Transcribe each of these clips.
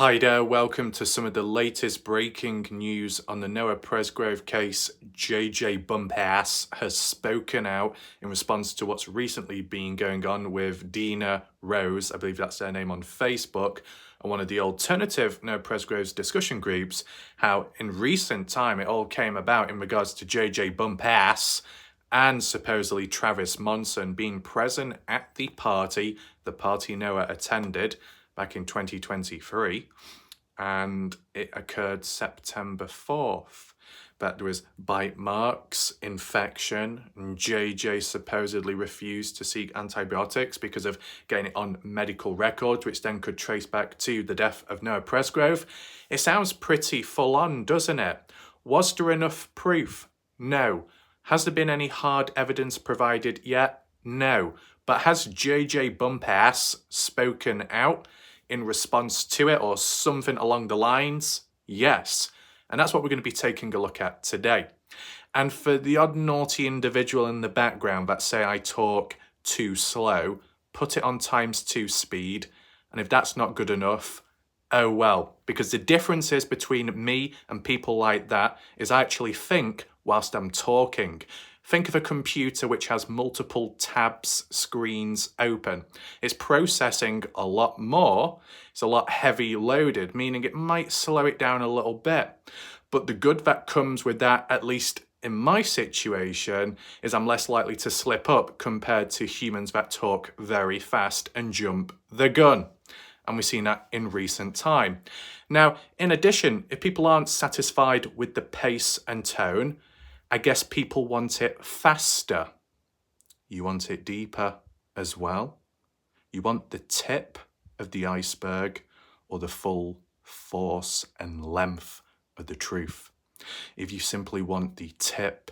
Hi there, welcome to some of the latest breaking news on the Noah Presgrove case. JJ Bumpas has spoken out in response to what's recently been going on with Dina Rose, I believe that's their name on Facebook, and one of the alternative Noah Presgrove's discussion groups, how in recent time it all came about in regards to JJ Bumpas and supposedly Travis Monsen being present at the party Noah attended back in 2023, and it occurred September 4th. But there was bite marks, infection, and JJ supposedly refused to seek antibiotics because of getting it on medical records, which then could trace back to the death of Noah Presgrove. It sounds pretty full on, doesn't it? Was there enough proof? No. Has there been any hard evidence provided yet? No. But has JJ Bumpas spoken out in response to it or something along the lines? Yes. And that's what we're going to be taking a look at today. And for the odd naughty individual in the background that say I talk too slow, put it on ×2 speed. And if that's not good enough, oh well. Because the differences between me and people like that is I actually think whilst I'm talking. Think of a computer which has multiple tabs, screens open. It's processing a lot more. It's a lot heavy loaded, meaning it might slow it down a little bit. But the good that comes with that, at least in my situation, is I'm less likely to slip up compared to humans that talk very fast and jump the gun. And we've seen that in recent time. Now, in addition, if people aren't satisfied with the pace and tone, I guess people want it faster. You want it deeper as well. You want the tip of the iceberg or the full force and length of the truth. If you simply want the tip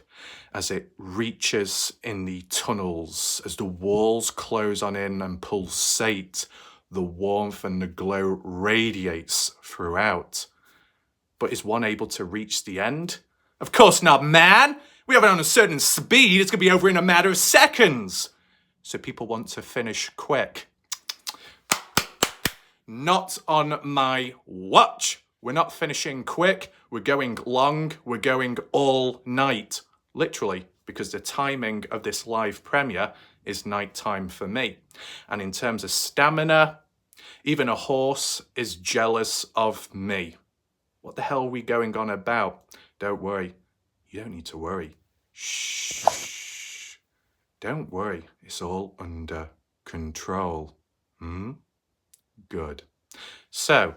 as it reaches in the tunnels, as the walls close on in and pulsate, the warmth and the glow radiates throughout. But is one able to reach the end? Of course not, man. We have it on a certain speed. It's going to be over in a matter of seconds. So people want to finish quick. Not on my watch. We're not finishing quick. We're going long. We're going all night. Literally, because the timing of this live premiere is nighttime for me. And in terms of stamina, even a horse is jealous of me. What the hell are we going on about? Don't worry. You don't need to worry. Shh. Don't worry. It's all under control. Good. So,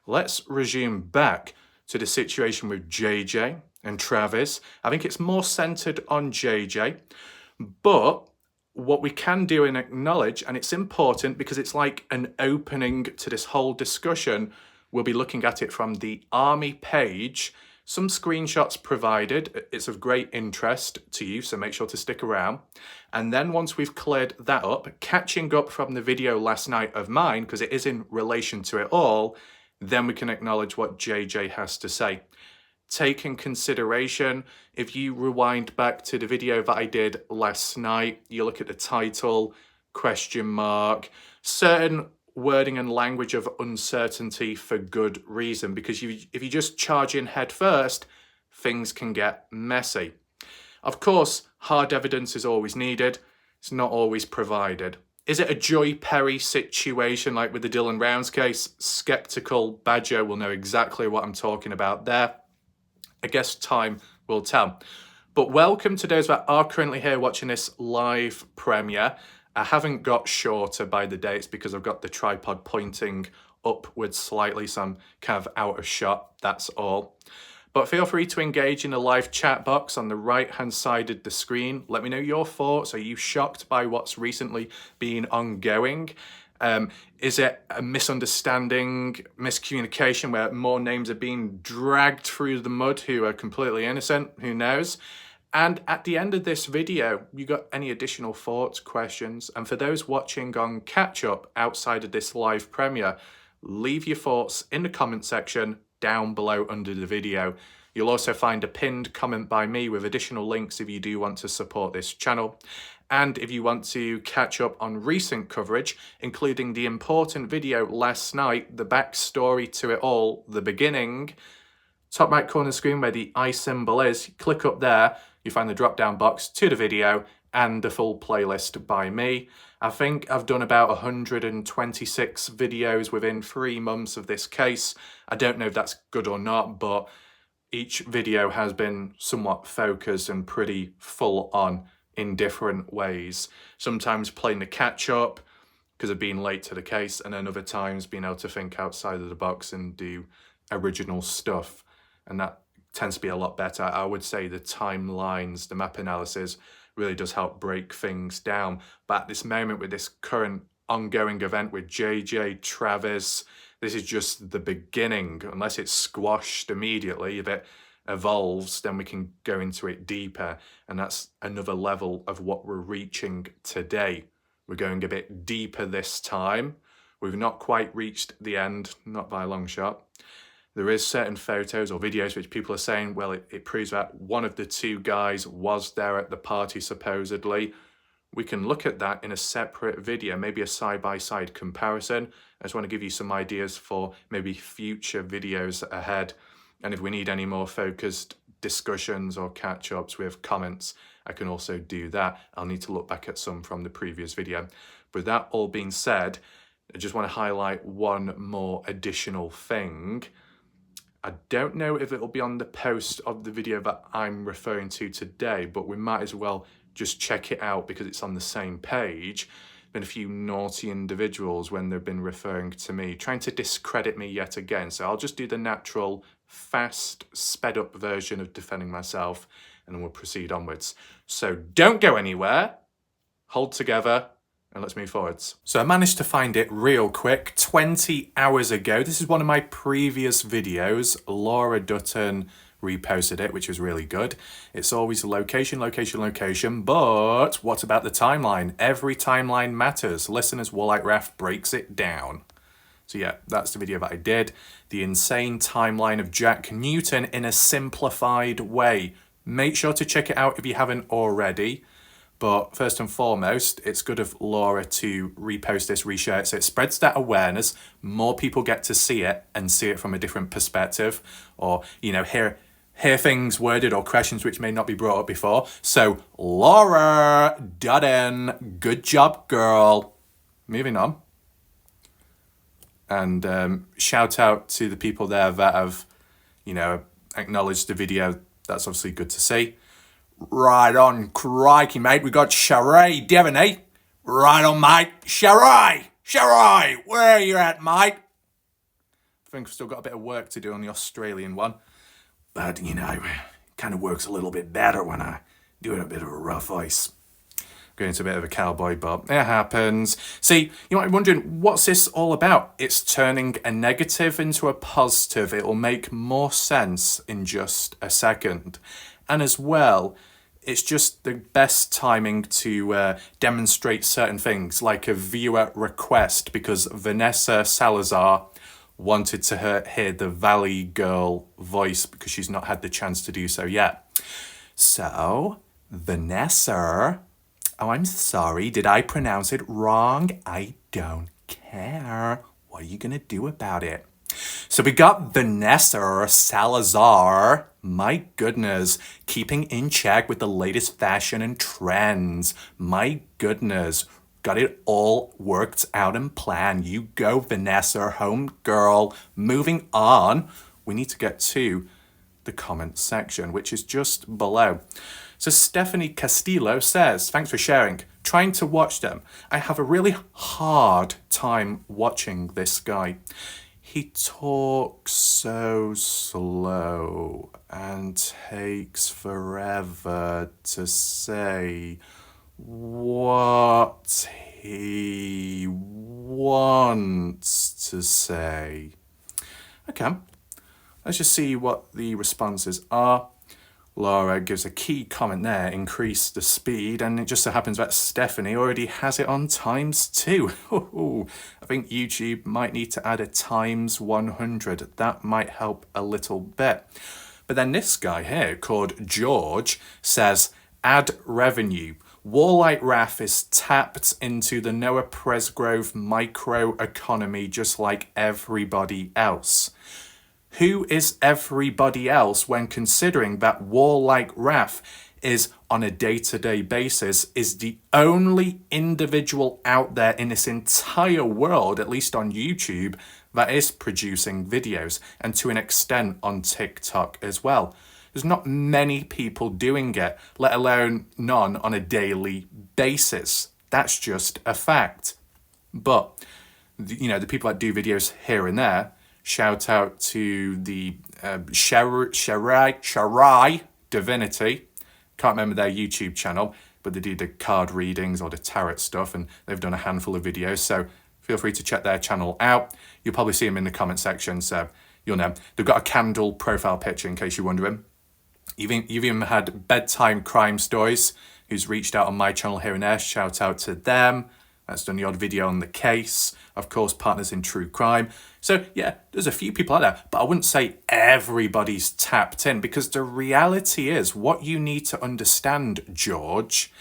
let's resume back to the situation with JJ and Travis. I think it's more centered on JJ. But what we can do and acknowledge, and it's important because it's like an opening to this whole discussion, we'll be looking at it from the Army page. Some screenshots provided. It's of great interest to you, so make sure to stick around. And then once we've cleared that up, catching up from the video last night of mine, because it is in relation to it all, then we can acknowledge what JJ has to say. Take in consideration, if you rewind back to the video that I did last night, you look at the title, question mark, certain wording and language of uncertainty for good reason, because if you just charge in head first, things can get messy. Of course, hard evidence is always needed. It's not always provided. Is it a Joy Perry situation like with the Dylan Rounds case? Skeptical Badger will know exactly what I'm talking about there. I guess time will tell. But welcome to those that are currently here watching this live premiere. I haven't got shorter by the dates because I've got the tripod pointing upwards slightly, so I'm kind of out of shot, that's all. But feel free to engage in the live chat box on the right-hand side of the screen. Let me know your thoughts. Are you shocked by what's recently been ongoing? Is it a misunderstanding, miscommunication where more names are being dragged through the mud who are completely innocent? Who knows? And at the end of this video, you got any additional thoughts, questions? And for those watching on catch-up outside of this live premiere, leave your thoughts in the comment section down below under the video. You'll also find a pinned comment by me with additional links if you do want to support this channel. And if you want to catch up on recent coverage, including the important video last night, the backstory to it all, the beginning, top right corner screen where the I symbol is, click up there, you find the drop down box to the video and the full playlist by me. I think I've done about 126 videos within 3 months of this case. I don't know if that's good or not, but each video has been somewhat focused and pretty full on in different ways. Sometimes playing the catch up because of being late to the case, and then other times being able to think outside of the box and do original stuff. And that tends to be a lot better. I would say the timelines, the map analysis really does help break things down. But at this moment with this current ongoing event with JJ, Travis, this is just the beginning. Unless it's squashed immediately, if it evolves, then we can go into it deeper. And that's another level of what we're reaching today. We're going a bit deeper this time. We've not quite reached the end, not by a long shot. There is certain photos or videos which people are saying, well, it proves that one of the 2 guys was there at the party, supposedly. We can look at that in a separate video, maybe a side-by-side comparison. I just want to give you some ideas for maybe future videos ahead. And if we need any more focused discussions or catch-ups with comments, I can also do that. I'll need to look back at some from the previous video. With that all being said, I just want to highlight one more additional thing. I don't know if it'll be on the post of the video that I'm referring to today, but we might as well just check it out because it's on the same page. Been a few naughty individuals when they've been referring to me, trying to discredit me yet again. So I'll just do the natural, fast, sped up version of defending myself, and then we'll proceed onwards. So don't go anywhere, hold together, and let's move forwards. So I managed to find it real quick 20 hours ago. This is one of my previous videos. Laura Dutton reposted it, which was really good. It's always location, location, location, but what about the timeline? Every timeline matters. Listeners, Wallite Ref breaks it down. So yeah, that's the video that I did. The insane timeline of Jack Newton in a simplified way. Make sure to check it out if you haven't already. But first and foremost, it's good of Laura to repost this, reshare it, so it spreads that awareness. More people get to see it and see it from a different perspective, or, you know, hear things worded or questions which may not be brought up before. So Laura Dutton, good job, girl. Moving on. And shout out to the people there that have, you know, acknowledged the video. That's obviously good to see. Right on, crikey, mate. We got Sharai Devon, eh? Right on, mate. Sharai, where are you at, mate? I think I've still got a bit of work to do on the Australian one. But, you know, it kind of works a little bit better when I do it a bit of a rough ice. Going into a bit of a cowboy, but it happens. See, you might be wondering, what's this all about? It's turning a negative into a positive. It'll make more sense in just a second. And as well, it's just the best timing to demonstrate certain things, like a viewer request, because Vanessa Salazar wanted to hear the Valley Girl voice because she's not had the chance to do so yet. So, Vanessa, oh, I'm sorry, did I pronounce it wrong? I don't care. What are you going to do about it? So we got Vanessa Salazar, my goodness, keeping in check with the latest fashion and trends. My goodness, got it all worked out and planned. You go, Vanessa, home girl. Moving on, we need to get to the comment section, which is just below. So Stephanie Castillo says, thanks for sharing. Trying to watch them. I have a really hard time watching this guy. He talks so slow and takes forever to say what he wants to say. Okay, let's just see what the responses are. Laura gives a key comment there, increase the speed, and it just so happens that Stephanie already has it on ×2. I think YouTube might need to add a ×100. That might help a little bit. But then this guy here, called George, says, add revenue. Warlike Raf is tapped into the Noah Presgrove microeconomy just like everybody else. Who is everybody else when considering that Warlike Raf is on a day-to-day basis is the only individual out there in this entire world, at least on YouTube, that is producing videos, and to an extent on TikTok as well. There's not many people doing it, let alone none on a daily basis. That's just a fact. But, you know, the people that do videos here and there, shout out to the Sharai Divinity. Can't remember their YouTube channel, but they do the card readings or the tarot stuff, and they've done a handful of videos, so feel free to check their channel out. You'll probably see them in the comment section, so you'll know. They've got a candle profile picture, in case you're wondering. You've even had Bedtime Crime Stories, who's reached out on my channel here and there. Shout out to them. That's done the odd video on the case. Of course, Partners in True Crime. So yeah, there's a few people out there, but I wouldn't say everybody's tapped in, because the reality is what you need to understand, George,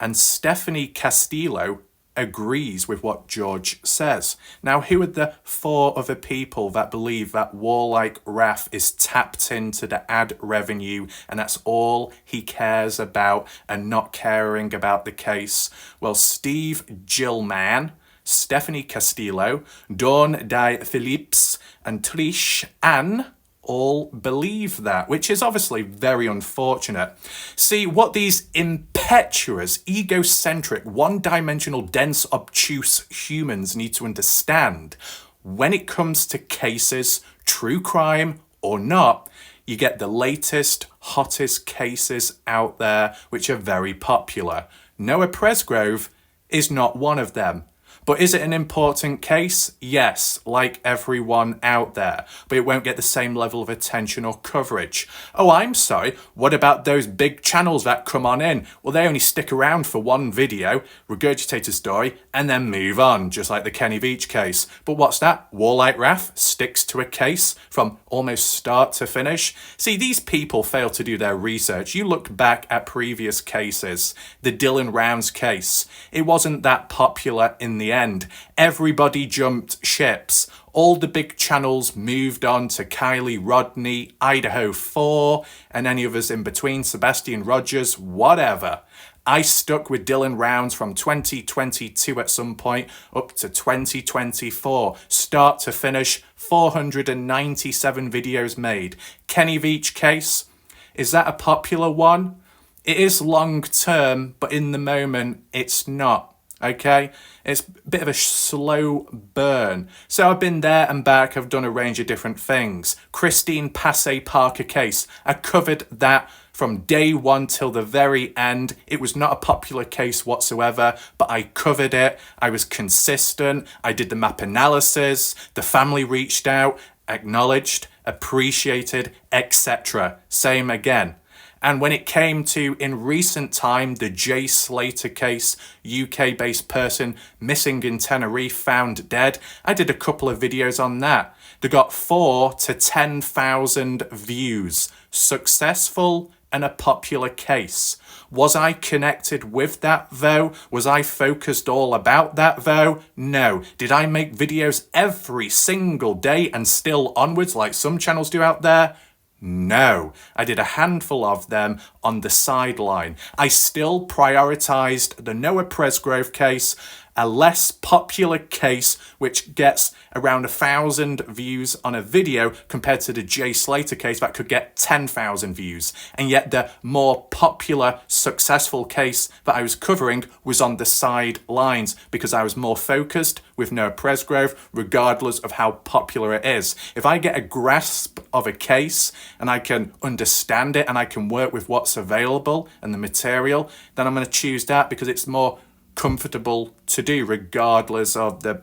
and Stephanie Castillo agrees with what George says. Now, who are the 4 other people that believe that Warlike Raf is tapped into the ad revenue and that's all he cares about and not caring about the case? Well, Steve Gillman, Stephanie Castillo, Dawn Di Phillips, and Trish Ann all believe that, which is obviously very unfortunate. See, what these impetuous, egocentric, one-dimensional, dense, obtuse humans need to understand, when it comes to cases, true crime or not, you get the latest, hottest cases out there, which are very popular. Noah Presgrove is not one of them. But is it an important case? Yes, like everyone out there. But it won't get the same level of attention or coverage. Oh, I'm sorry, what about those big channels that come on in? Well, they only stick around for one video, regurgitate a story, and then move on, just like the Kenny Veach case. But what's that? Warlike Raf sticks to a case from almost start to finish. See, these people fail to do their research. You look back at previous cases, the Dylan Rounds case. It wasn't that popular in the end. Everybody jumped ships. All the big channels moved on to Kylie Rodney, Idaho 4, and any others in between, Sebastian Rogers, whatever. I stuck with Dylan Rounds from 2022 at some point up to 2024. Start to finish, 497 videos made. Kenny Veach case, is that a popular one? It is long term, but in the moment, it's not. Okay, it's a bit of a slow burn. So I've been there and back. I've done a range of different things. Christine Passay Parker case, I covered that from day one till the very end. It was not a popular case whatsoever, but I covered it. I was consistent. I did the map analysis. The family reached out, acknowledged, appreciated, etc. Same again. And when it came to, in recent time, the Jay Slater case, UK-based person missing in Tenerife, found dead, I did a couple of videos on that. They got 4,000 to 10,000 views. Successful and a popular case. Was I connected with that though? Was I focused all about that though? No. Did I make videos every single day and still onwards like some channels do out there? No, I did a handful of them on the sideline. I still prioritized the Noah Presgrove case, a less popular case which gets around 1,000 views on a video compared to the Jay Slater case that could get 10,000 views. And yet the more popular, successful case that I was covering was on the sidelines because I was more focused with Noah Presgrove, regardless of how popular it is. If I get a grasp of a case and I can understand it and I can work with what's available and the material, then I'm going to choose that because it's more comfortable to do regardless of the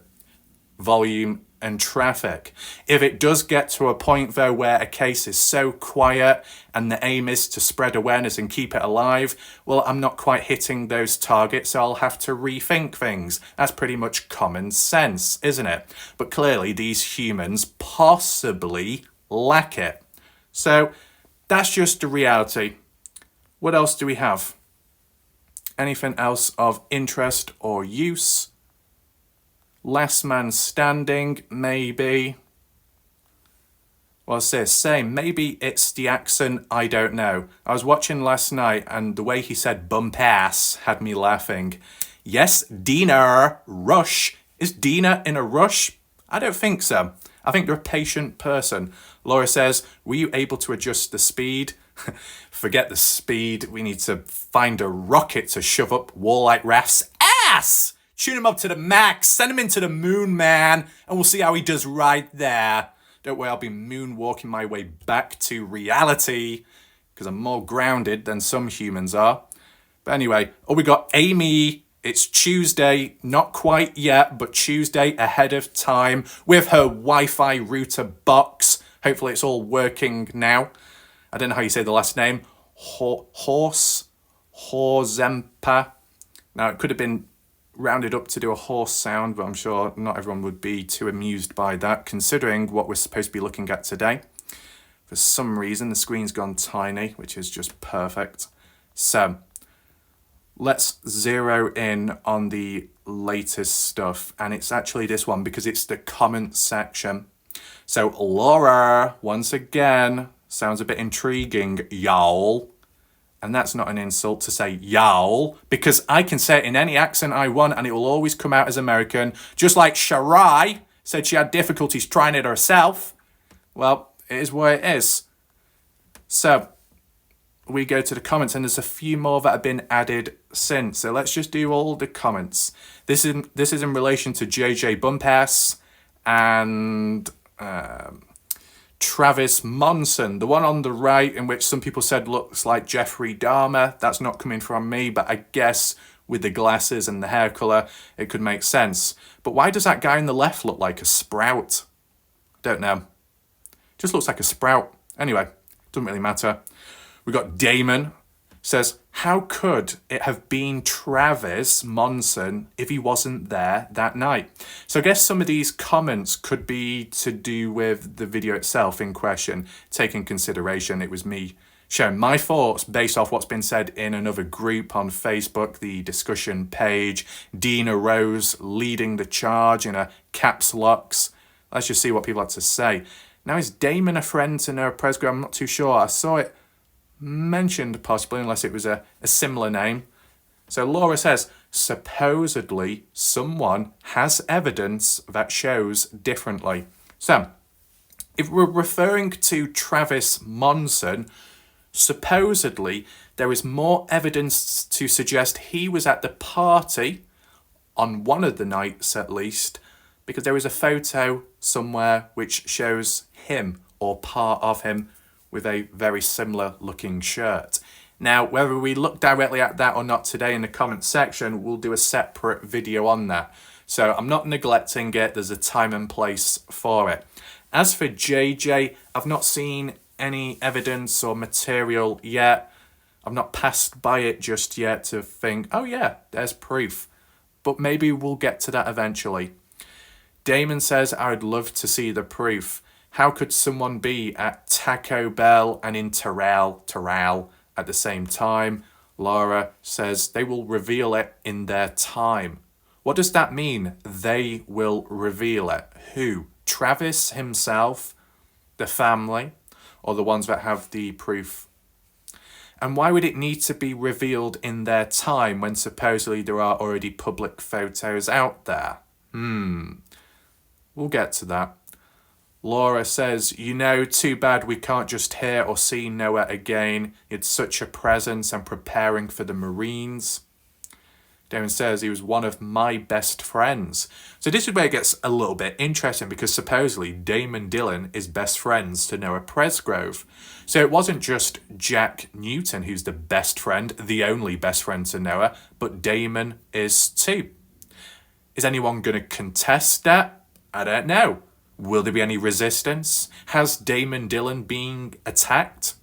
volume and traffic. If it does get to a point though where a case is so quiet and the aim is to spread awareness and keep it alive, well, I'm not quite hitting those targets, so I'll have to rethink things. That's pretty much common sense, isn't it? But clearly these humans possibly lack it. So that's just the reality. What else do we have? Anything else of interest or use? Last man standing, maybe. What's this? Same. Maybe it's the accent, I don't know. I was watching last night and the way he said Bumpas had me laughing. Yes, Dina, rush. Is Dina in a rush? I don't think so. I think they're a patient person. Laura says, were you able to adjust the speed? Forget the speed. We need to find a rocket to shove up Warlight Raph's ass. Tune him up to the max. Send him into the moon, man. And we'll see how he does right there. Don't worry, I'll be moonwalking my way back to reality because I'm more grounded than some humans are. But anyway, we got Amy. It's Tuesday, not quite yet, but Tuesday ahead of time with her Wi-Fi router box. Hopefully it's all working now. I don't know how you say the last name. Horzempa. Now, it could have been rounded up to do a horse sound, but I'm sure not everyone would be too amused by that, considering what we're supposed to be looking at today. For some reason, the screen's gone tiny, which is just perfect. So, let's zero in on the latest stuff, and it's actually this one because it's the comment section. So, Laura, once again, sounds a bit intriguing, y'all. And that's not an insult to say y'all, because I can say it in any accent I want and it will always come out as American. Just like Sharai said she had difficulties trying it herself. Well, it is what it is. So, we go to the comments and there's a few more that have been added since. So let's just do all the comments. This is in relation to JJ Bumpas and Travis Monsen, the one on the right in which some people said looks like Jeffrey Dahmer. That's not coming from me, but I guess with the glasses and the hair colour, it could make sense. But why does that guy on the left look like a sprout? Don't know. Just looks like a sprout. Anyway, doesn't really matter. We got Damon says, how could it have been Travis Monsen if he wasn't there that night? So I guess some of these comments could be to do with the video itself in question. Taking consideration, it was me sharing my thoughts based off what's been said in another group on Facebook, the discussion page. Dina Rose leading the charge in a caps locks. Let's just see what people had to say. Now, is Damon a friend to Noah Presgrove? I'm not too sure. I saw it mentioned possibly, unless it was a similar name. So Laura says, supposedly someone has evidence that shows differently. So, if we're referring to Travis Monsen, supposedly there is more evidence to suggest he was at the party on one of the nights at least, because there is a photo somewhere which shows him or part of him with a very similar looking shirt. Now, whether we look directly at that or not today in the comment section, we'll do a separate video on that. So I'm not neglecting it. There's a time and place for it. As for JJ, I've not seen any evidence or material yet. I've not passed by it just yet to think, oh yeah, there's proof. But maybe we'll get to that eventually. Damon says, I would love to see the proof. How could someone be at Taco Bell and in Terrell at the same time? Laura says they will reveal it in their time. What does that mean? They will reveal it. Who? Travis himself, the family, or the ones that have the proof? And why would it need to be revealed in their time when supposedly there are already public photos out there? We'll get to that. Laura says, you know, too bad we can't just hear or see Noah again. It's such a presence and preparing for the Marines. Damon says he was one of my best friends. So this is where it gets a little bit interesting because supposedly Damon Dillon is best friends to Noah Presgrove. So it wasn't just Jack Newton who's the best friend, the only best friend to Noah, but Damon is too. Is anyone going to contest that? I don't know. Will there be any resistance? Has Damon Dillon been attacked?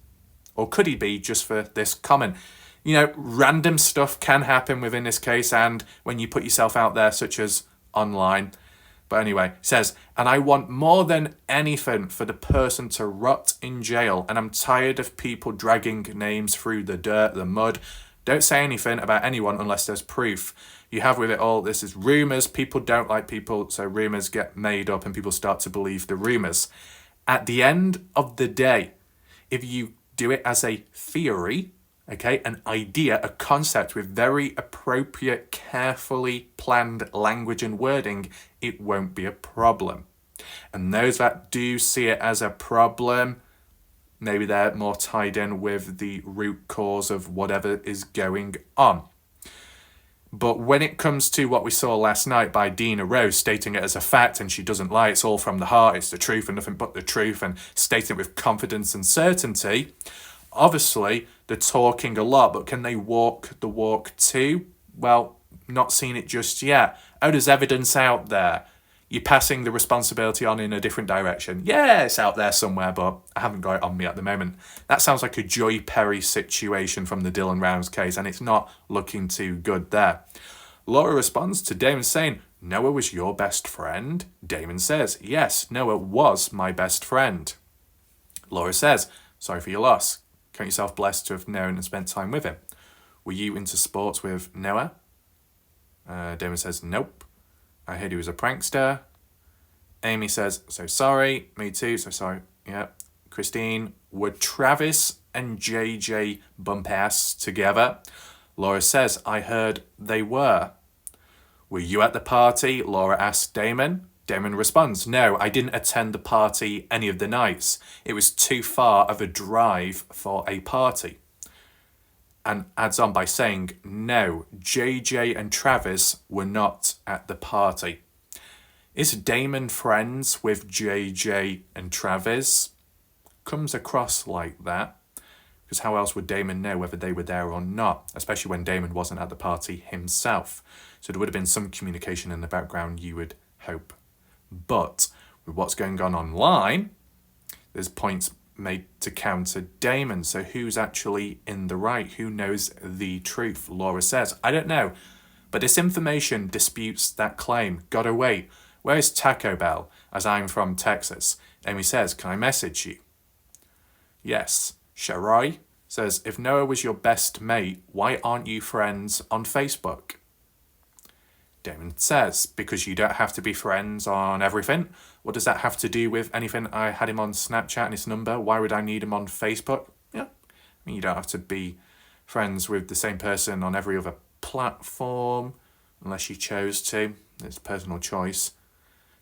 Or could he be just for this comment? You know, random stuff can happen within this case and when you put yourself out there, such as online. But anyway, it says, and I want more than anything for the person to rot in jail. And I'm tired of people dragging names through the dirt, the mud. Don't say anything about anyone unless there's proof. You have with it all, this is rumours. People don't like people, so rumours get made up and people start to believe the rumours. At the end of the day, if you do it as a theory, okay, an idea, a concept with very appropriate, carefully planned language and wording, it won't be a problem. And those that do see it as a problem, maybe they're more tied in with the root cause of whatever is going on. But when it comes to what we saw last night by Dina Rose stating it as a fact and she doesn't lie, it's all from the heart, it's the truth and nothing but the truth, and stating it with confidence and certainty, obviously they're talking a lot, but can they walk the walk too? Well, not seen it just yet. Oh, there's evidence out there. You're passing the responsibility on in a different direction. Yeah, it's out there somewhere, but I haven't got it on me at the moment. That sounds like a Joy Perry situation from the Dylan Rounds case, and it's not looking too good there. Laura responds to Damon saying, Noah was your best friend? Damon says, yes, Noah was my best friend. Laura says, sorry for your loss. Count yourself blessed to have known and spent time with him. Were you into sports with Noah? Damon says, nope. I heard he was a prankster. Amy says, so sorry. Me too, so sorry. Yeah. Christine, were Travis and JJ Bumpas together? Laura says, I heard they were. Were you at the party? Laura asks Damon. Damon responds, no, I didn't attend the party any of the nights. It was too far of a drive for a party. And adds on by saying, no, JJ and Travis were not at the party. Is Damon friends with JJ and Travis? Comes across like that. Because how else would Damon know whether they were there or not? Especially when Damon wasn't at the party himself. So there would have been some communication in the background, you would hope. But with what's going on online, there's points made to counter Damon. So who's actually in the right? Who knows the truth? Laura says, I don't know. But this information disputes that claim. Gotta wait. Where's Taco Bell? As I'm from Texas. Amy says, can I message you? Yes. Sharai says, if Noah was your best mate, why aren't you friends on Facebook? Damon says, because you don't have to be friends on everything. What does that have to do with anything? I had him on Snapchat and his number. Why would I need him on Facebook? Yeah, I mean, you don't have to be friends with the same person on every other platform unless you chose to. It's personal choice.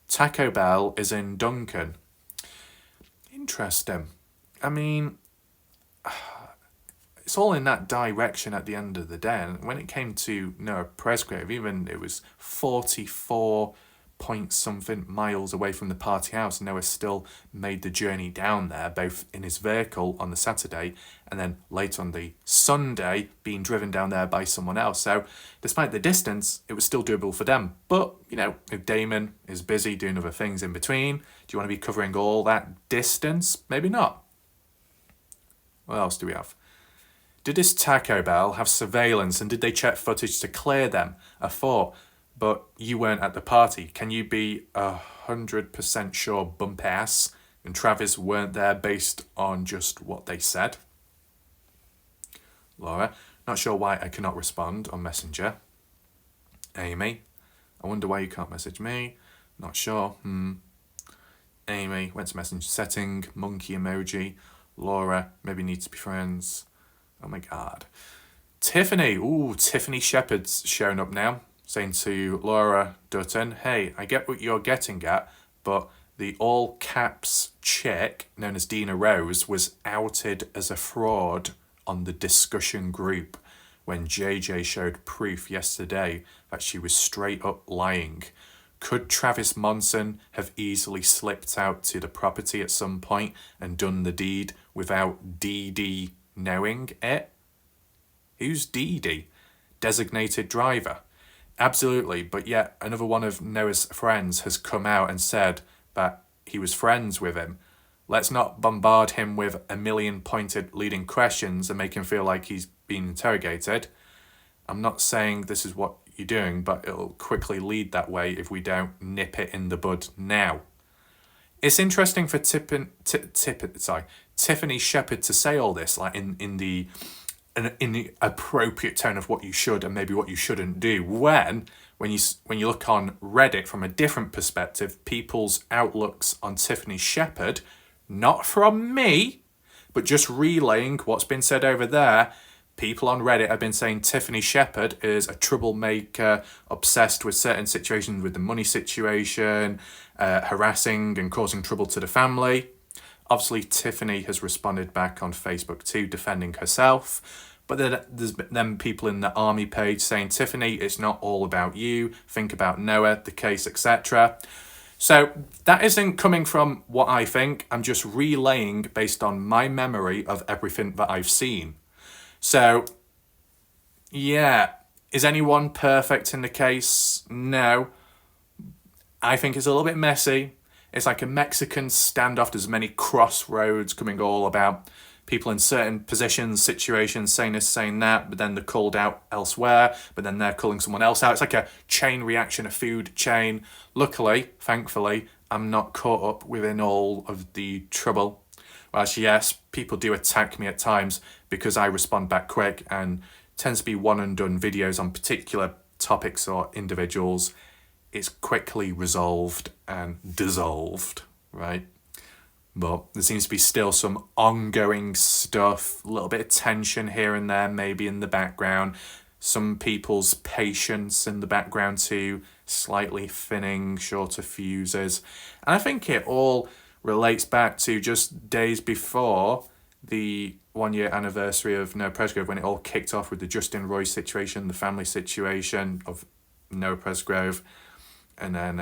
Taco Bell is in Duncan. Interesting. I mean, it's all in that direction at the end of the day. And when it came to Noah Presgrove, even it was 44 point something miles away from the party house, Noah still made the journey down there, both in his vehicle on the Saturday and then late on the Sunday being driven down there by someone else. So despite the distance, it was still doable for them. But, you know, if Damon is busy doing other things in between, do you want to be covering all that distance? Maybe not. What else do we have? Did this Taco Bell have surveillance and did they check footage to clear them? I thought, but you weren't at the party. Can you be 100% sure Bumpas and Travis weren't there based on just what they said? Laura, not sure why I cannot respond on Messenger. Amy, I wonder why you can't message me. Not sure. Amy, went to Messenger setting, monkey emoji. Laura, maybe need to be friends. Oh my God. Tiffany. Ooh, Tiffany Shepherd's showing up now, saying to Laura Dutton, hey, I get what you're getting at, but the all caps chick known as Dina Rose was outed as a fraud on the discussion group when JJ showed proof yesterday that she was straight up lying. Could Travis Monsen have easily slipped out to the property at some point and done the deed without DD knowing it? Who's DD? Designated driver. Absolutely, but yet another one of Noah's friends has come out and said that he was friends with him. Let's not bombard him with a million pointed leading questions and make him feel like he's being interrogated. I'm not saying this is what you're doing, but it'll quickly lead that way if we don't nip it in the bud now. It's interesting for Tiffany Shepherd to say all this, like in the in the appropriate tone of what you should and maybe what you shouldn't do. When you look on Reddit from a different perspective, people's outlooks on Tiffany Shepherd, not from me, but just relaying what's been said over there, people on Reddit have been saying Tiffany Shepherd is a troublemaker, obsessed with certain situations with the money situation, harassing and causing trouble to the family. Obviously, Tiffany has responded back on Facebook too, defending herself. But then there's then people in the army page saying, Tiffany, it's not all about you. Think about Noah, the case, etc. So that isn't coming from what I think. I'm just relaying based on my memory of everything that I've seen. So, yeah, is anyone perfect in the case? No. I think it's a little bit messy. It's like a Mexican standoff. There's many crossroads coming all about people in certain positions, situations, saying this, saying that, but then they're called out elsewhere, but then they're calling someone else out. It's like a chain reaction, a food chain. Luckily, thankfully, I'm not caught up within all of the trouble. Whereas, yes, people do attack me at times because I respond back quick, and tends to be one and done videos on particular topics or individuals. It's quickly resolved and dissolved, right? But there seems to be still some ongoing stuff, a little bit of tension here and there, maybe in the background. Some people's patience in the background too, slightly thinning, shorter fuses. And I think it all relates back to just days before the 1 year anniversary of Noah Presgrove, when it all kicked off with the Justin Roy situation, the family situation of Noah Presgrove, and then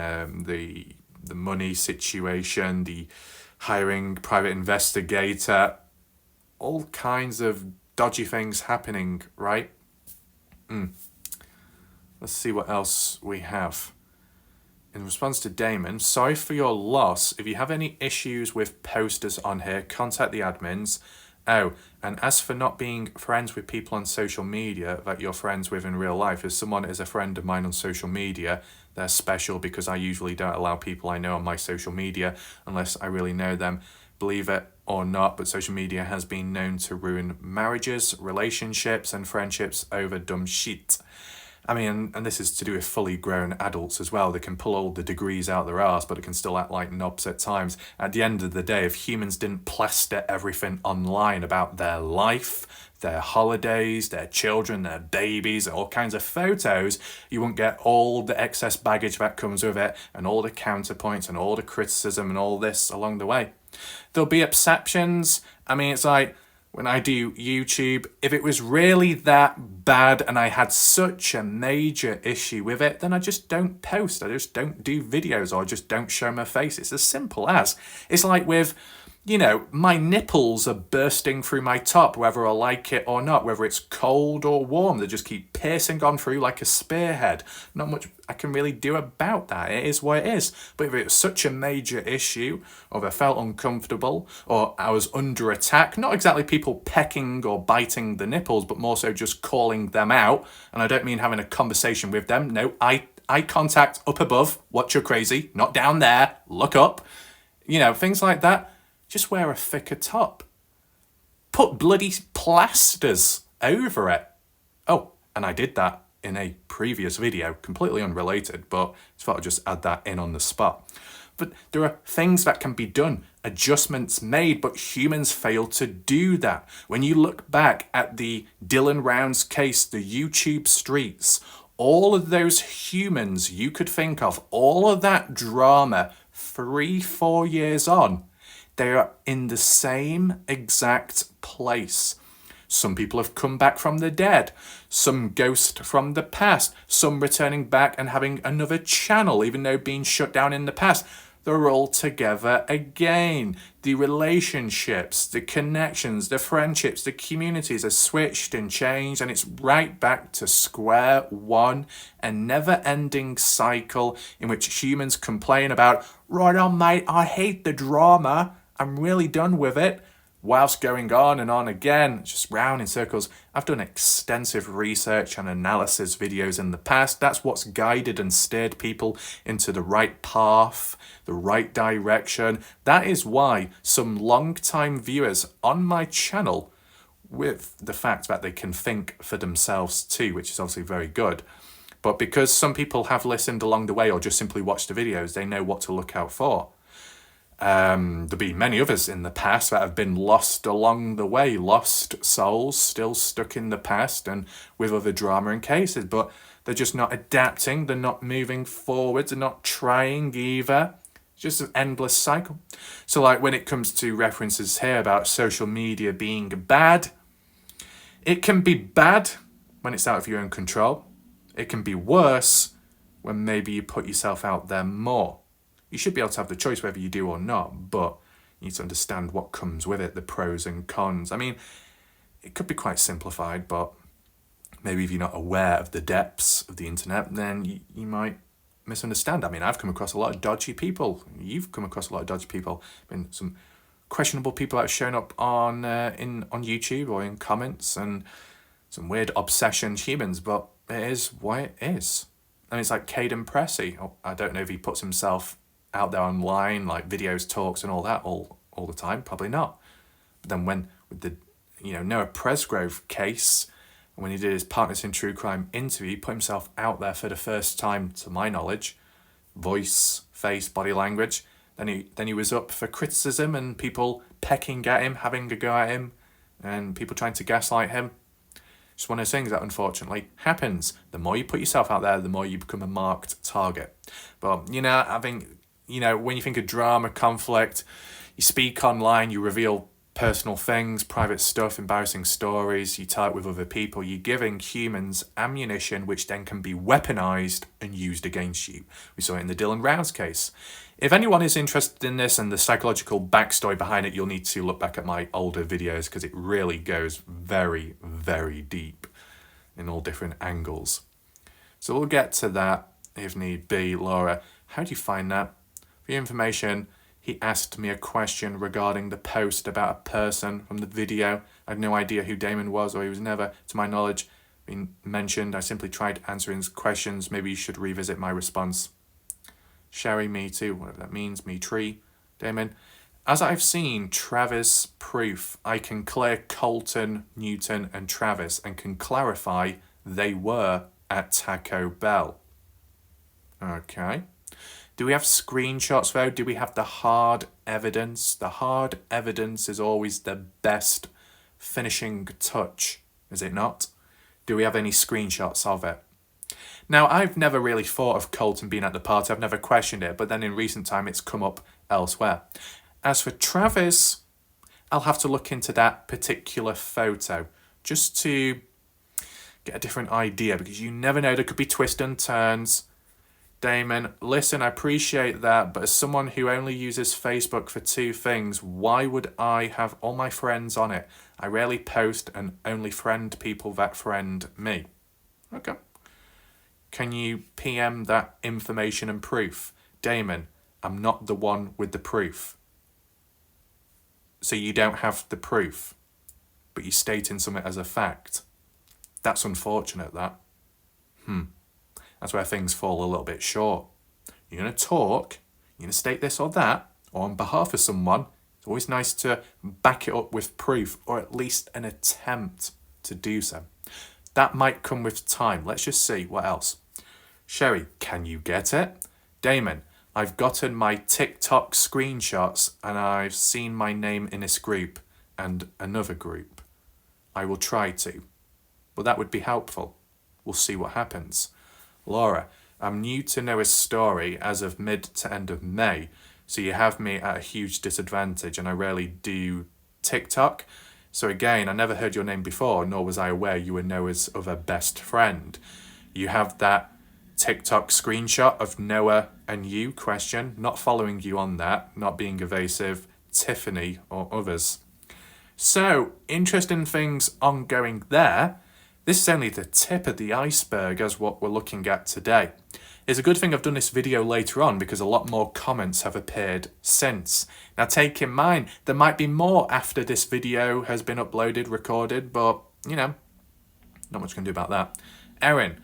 the money situation, the hiring private investigator, all kinds of dodgy things happening, right? Let's see what else we have. In response to Damon, sorry for your loss. If you have any issues with posters on here, contact the admins. Oh, and as for not being friends with people on social media that you're friends with in real life, if someone is a friend of mine on social media, they're special because I usually don't allow people I know on my social media unless I really know them. Believe it or not, but social media has been known to ruin marriages, relationships, and friendships over dumb shit. I mean, and this is to do with fully grown adults as well. They can pull all the degrees out their arse, but it can still act like knobs at times. At the end of the day, if humans didn't plaster everything online about their life, their holidays, their children, their babies, all kinds of photos, you won't get all the excess baggage that comes with it, and all the counterpoints, and all the criticism, and all this along the way. There'll be exceptions. I mean, it's like, when I do YouTube, if it was really that bad and I had such a major issue with it, then I just don't post. I just don't do videos, or I just don't show my face. It's as simple as. It's like with, you know, my nipples are bursting through my top, whether I like it or not, whether it's cold or warm. They just keep piercing on through like a spearhead. Not much I can really do about that. It is what it is. But if it's such a major issue, or if I felt uncomfortable, or I was under attack, not exactly people pecking or biting the nipples, but more so just calling them out, and I don't mean having a conversation with them. No, eye contact up above. What, you're crazy? Not down there. Look up. You know, things like that. Just wear a thicker top. Put bloody plasters over it. Oh, and I did that in a previous video, completely unrelated, but I thought I'd just add that in on the spot. But there are things that can be done, adjustments made, but humans fail to do that. When you look back at the Dylan Rounds case, the YouTube streets, all of those humans you could think of, all of that drama, 3-4 years on, they are in the same exact place. Some people have come back from the dead, some ghost from the past, some returning back and having another channel, even though being shut down in the past. They're all together again. The relationships, the connections, the friendships, the communities are switched and changed, and it's right back to square one, a never-ending cycle in which humans complain about, right on mate, I hate the drama, I'm really done with it, whilst going on and on again, just round in circles. I've done extensive research and analysis videos in the past. That's what's guided and steered people into the right path, the right direction. That is why some long-time viewers on my channel with the fact that they can think for themselves too, which is obviously very good. But because some people have listened along the way or just simply watched the videos, they know what to look out for. There'll be many others in the past that have been lost along the way, lost souls still stuck in the past and with other drama and cases, but they're just not adapting, they're not moving forward, they're not trying either. It's just an endless cycle. So like when it comes to references here about social media being bad, it can be bad when it's out of your own control. It can be worse when maybe you put yourself out there more. You should be able to have the choice whether you do or not, but you need to understand what comes with it, the pros and cons. I mean, it could be quite simplified, but maybe if you're not aware of the depths of the internet, then you might misunderstand. I mean, I've come across a lot of dodgy people. You've come across a lot of dodgy people. I mean, some questionable people that have shown up on YouTube or in comments, and some weird obsessions humans, but it is what it is. And it's like Kaden Pekah. I don't know if he puts himself out there online, like videos, talks and all that all the time, probably not. But then when with the Noah Presgrove case, when he did his Partners in True Crime interview, he put himself out there for the first time, to my knowledge, voice, face, body language. Then he was up for criticism and people pecking at him, having a go at him, and people trying to gaslight him. Just one of those things that unfortunately happens. The more you put yourself out there, the more you become a marked target. But I think when you think of drama, conflict, you speak online, you reveal personal things, private stuff, embarrassing stories, you tell it with other people, you're giving humans ammunition which then can be weaponized and used against you. We saw it in the Dylan Rouse case. If anyone is interested in this and the psychological backstory behind it, you'll need to look back at my older videos because it really goes very, very deep in all different angles. So we'll get to that if need be. Laura, how do you find that? For your information, he asked me a question regarding the post about a person from the video. I had no idea who Damon was, or he was never, to my knowledge, been mentioned. I simply tried answering his questions. Maybe you should revisit my response. Sherry, me too, whatever that means, me tree. Damon, as I've seen Travis proof, I can clear Colton, Newton and Travis and can clarify they were at Taco Bell. Okay. Do we have screenshots though? Do we have the hard evidence? The hard evidence is always the best finishing touch, is it not? Do we have any screenshots of it? Now, I've never really thought of Colton being at the party. I've never questioned it, but then in recent time it's come up elsewhere. As for Travis, I'll have to look into that particular photo just to get a different idea, because you never know, there could be twists and turns. Damon, listen, I appreciate that, but as someone who only uses Facebook for two things, why would I have all my friends on it? I rarely post and only friend people that friend me. Okay. Can you PM that information and proof? Damon, I'm not the one with the proof. So you don't have the proof, but you're stating something as a fact. That's unfortunate, that. That's where things fall a little bit short. You're going to talk, you're going to state this or that, or on behalf of someone. It's always nice to back it up with proof, or at least an attempt to do so. That might come with time. Let's just see. What else? Sherry, can you get it? Damon, I've gotten my TikTok screenshots and I've seen my name in this group and another group. I will try to, but that would be helpful. We'll see what happens. Laura, I'm new to Noah's story as of mid to end of May, so you have me at a huge disadvantage and I rarely do TikTok. So again, I never heard your name before, nor was I aware you were Noah's other best friend. You have that TikTok screenshot of Noah and you, question, not following you on that, not being evasive, Tiffany or others. So, interesting things ongoing there. This is only the tip of the iceberg as what we're looking at today. It's a good thing I've done this video later on because a lot more comments have appeared since. Now take in mind, there might be more after this video has been uploaded, recorded, but, not much can do about that. Erin,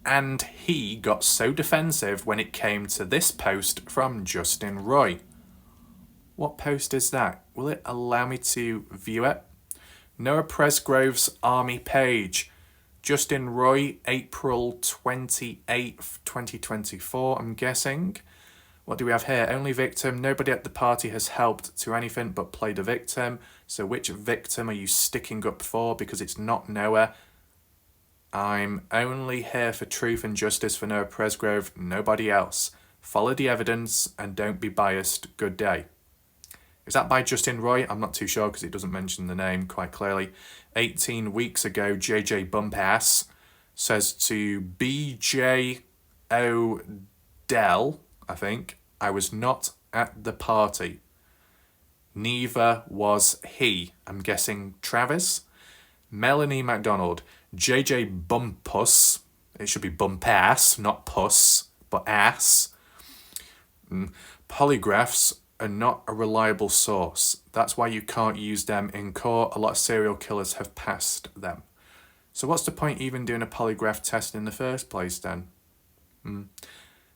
and he got so defensive when it came to this post from Justin Roy. What post is that? Will it allow me to view it? Noah Presgrove's army page. Justin Roy, April 28th, 2024, I'm guessing. What do we have here? Only victim. Nobody at the party has helped to anything but play the victim. So which victim are you sticking up for? Because it's not Noah. I'm only here for truth and justice for Noah Presgrove, nobody else. Follow the evidence and don't be biased. Good day. Is that by Justin Roy? I'm not too sure because it doesn't mention the name quite clearly. 18 weeks ago, JJ Bumpas says to BJ Odell, I think, I was not at the party. Neither was he. I'm guessing Travis. Melanie MacDonald, JJ Bumpus, it should be Bumpas, not puss, but ass. Polygraphs are not a reliable source. That's why you can't use them in court. A lot of serial killers have passed them. So what's the point even doing a polygraph test in the first place then?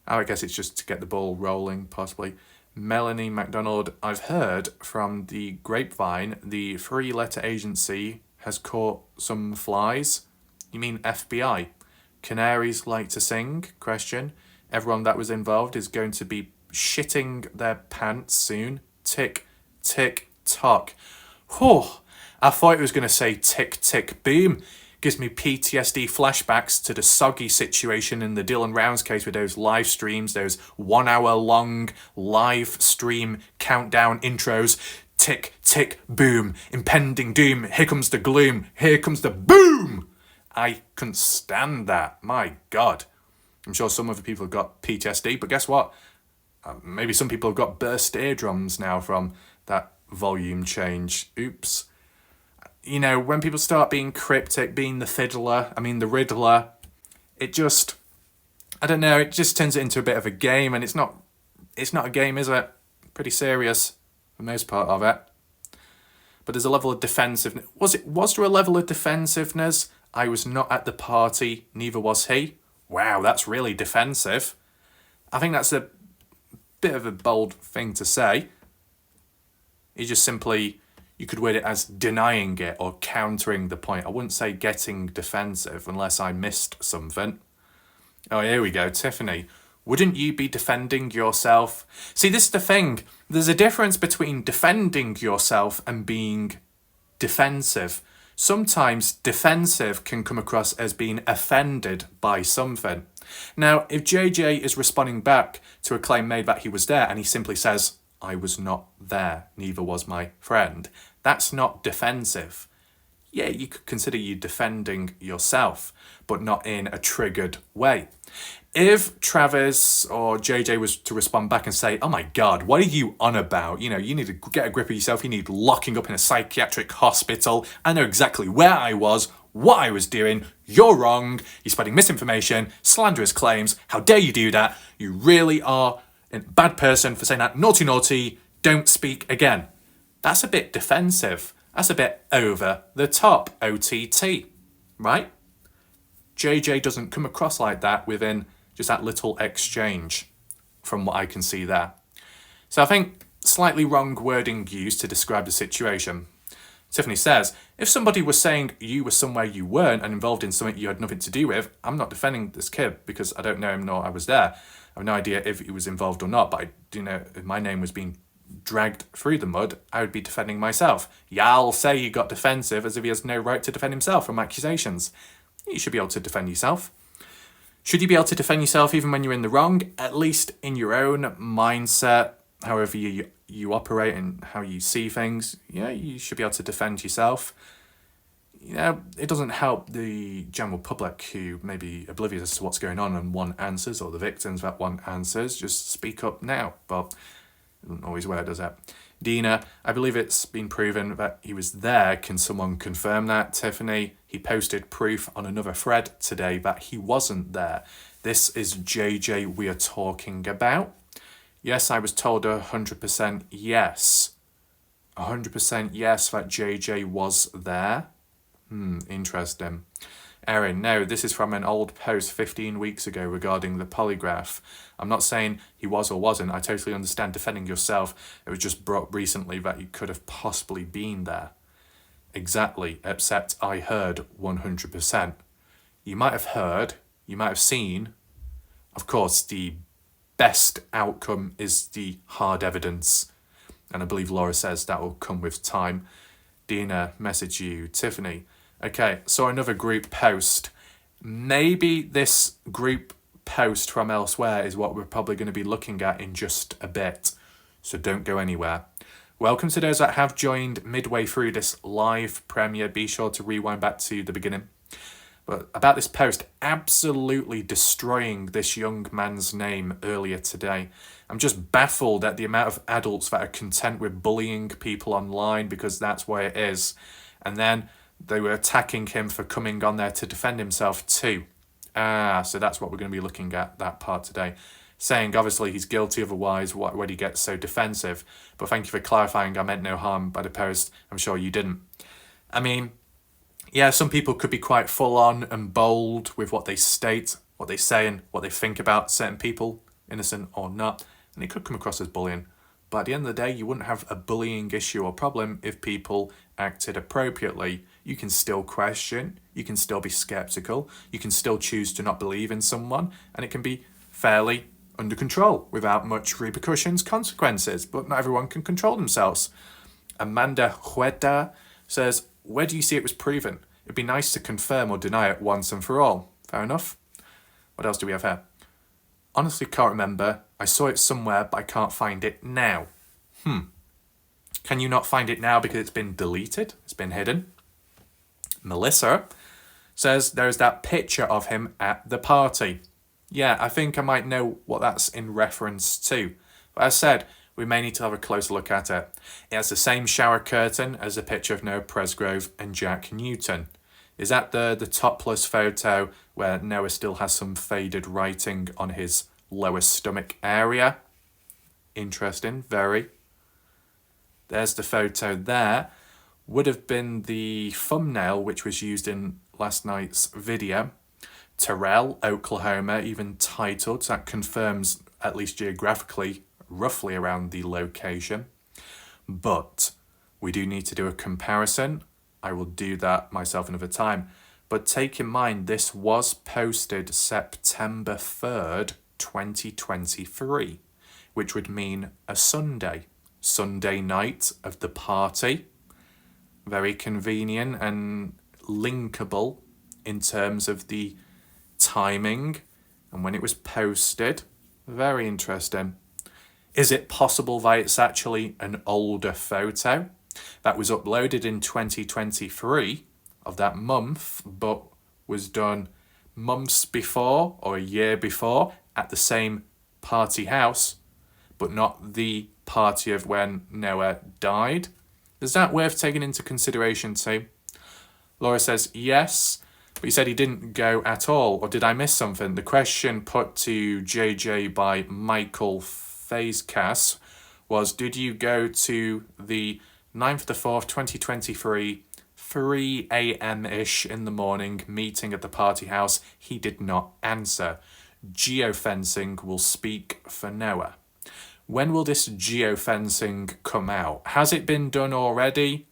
I guess it's just to get the ball rolling, possibly. Melanie MacDonald, I've heard from the grapevine the three-letter agency has caught some flies. You mean FBI? Canaries like to sing? Question. Everyone that was involved is going to be shitting their pants soon. Tick, tick, tock. Whew. I thought it was going to say tick, tick, boom. Gives me PTSD flashbacks to the soggy situation in the Dylan Rounds case with those live streams, those 1 hour long live stream countdown intros. Tick, tick, boom. Impending doom. Here comes the gloom. Here comes the boom. I couldn't stand that. My God. I'm sure some other people have got PTSD, but guess what? Maybe some people have got burst eardrums now from that volume change. Oops. You know, when people start being cryptic, being the Riddler, it just, I don't know, it just turns it into a bit of a game, and it's not a game, is it? Pretty serious, for the most part of it. But there's a level of defensiveness. Was there a level of defensiveness? I was not at the party, neither was he. Wow, that's really defensive. I think that's a bit of a bold thing to say. He just simply, you could word it as denying it or countering the point. I wouldn't say getting defensive unless I missed something. Oh, here we go. Tiffany, wouldn't you be defending yourself? See, this is the thing. There's a difference between defending yourself and being defensive. Sometimes defensive can come across as being offended by something. Now, if JJ is responding back to a claim made that he was there and he simply says, I was not there, neither was my friend, that's not defensive. Yeah, you could consider you defending yourself, but not in a triggered way. If Travis or JJ was to respond back and say, oh my God, what are you on about? You know, you need to get a grip of yourself. You need locking up in a psychiatric hospital. I know exactly where I was, what I was doing. You're wrong. You're spreading misinformation, slanderous claims. How dare you do that? You really are a bad person for saying that. Naughty, naughty. Don't speak again. That's a bit defensive. That's a bit over the top, OTT, right? JJ doesn't come across like that within just that little exchange from what I can see there. So I think slightly wrong wording used to describe the situation. Tiffany says, if somebody was saying you were somewhere you weren't and involved in something you had nothing to do with, I'm not defending this kid because I don't know him nor I was there. I have no idea if he was involved or not, but I do know if my name was being dragged through the mud, I would be defending myself. Y'all say he got defensive as if he has no right to defend himself from accusations. You should be able to defend yourself. Should you be able to defend yourself even when you're in the wrong? At least in your own mindset, however you operate and how you see things, yeah, you should be able to defend yourself. You know, it doesn't help the general public who may be oblivious as to what's going on and one answers, or the victims that one answers. Just speak up now. But it doesn't always work, does it? Dina, I believe it's been proven that he was there. Can someone confirm that? Tiffany, he posted proof on another thread today that he wasn't there. This is JJ we are talking about. Yes, I was told 100% yes. 100% yes that JJ was there. Interesting. Erin, no, this is from an old post 15 weeks ago regarding the polygraph. I'm not saying he was or wasn't. I totally understand defending yourself. It was just brought recently that you could have possibly been there. exactly, except I heard 100%. You might have heard, you might have seen. Of course, the best outcome is the hard evidence. And I believe Laura says that will come with time. Dina, message you. Tiffany. Okay, so another group post. Maybe this group post from elsewhere is what we're probably going to be looking at in just a bit. So don't go anywhere. Welcome to those that have joined midway through this live premiere. Be sure to rewind back to the beginning. But about this post absolutely destroying this young man's name earlier today. I'm just baffled at the amount of adults that are content with bullying people online because that's where it is. And then they were attacking him for coming on there to defend himself too. So that's what we're going to be looking at, that part today. Saying obviously he's guilty, otherwise why would he get so defensive? But thank you for clarifying, I meant no harm by the post. I'm sure you didn't. I mean, yeah, some people could be quite full on and bold with what they state, what they say and what they think about certain people, innocent or not. And it could come across as bullying. But at the end of the day, you wouldn't have a bullying issue or problem if people acted appropriately. You can still question, you can still be skeptical, you can still choose to not believe in someone, and it can be fairly under control without much repercussions, consequences. But not everyone can control themselves. Amanda Huerta says, where do you see it was proven? It'd be nice to confirm or deny it once and for all. Fair enough. What else do we have here? Honestly, can't remember. I saw it somewhere, but I can't find it now. Can you not find it now because it's been deleted? It's been hidden? Melissa says there's that picture of him at the party. Yeah, I think I might know what that's in reference to. But as said, we may need to have a closer look at it. It has the same shower curtain as a picture of Noah Presgrove and Jack Newton. Is that the topless photo where Noah still has some faded writing on his lower stomach area? Interesting, very. There's the photo there. Would have been the thumbnail which was used in last night's video. Terrell, Oklahoma, even titled, so that confirms, at least geographically, roughly around the location. But we do need to do a comparison. I will do that myself another time. But take in mind, this was posted September 3rd, 2023, which would mean a Sunday night of the party. Very convenient and linkable in terms of the timing and when it was posted. Very interesting. Is it possible that it's actually an older photo that was uploaded in 2023 of that month, but was done months before or a year before at the same party house, but not the party of when Noah died? Is that worth taking into consideration too? Laura says yes, but he said he didn't go at all, or did I miss something? The question put to JJ by Michael Phasecast was, did you go to the 9th of the 4th, 2023, 3 a.m.-ish in the morning meeting at the party house? He did not answer. Geofencing will speak for Noah. When will this geofencing come out? Has it been done already?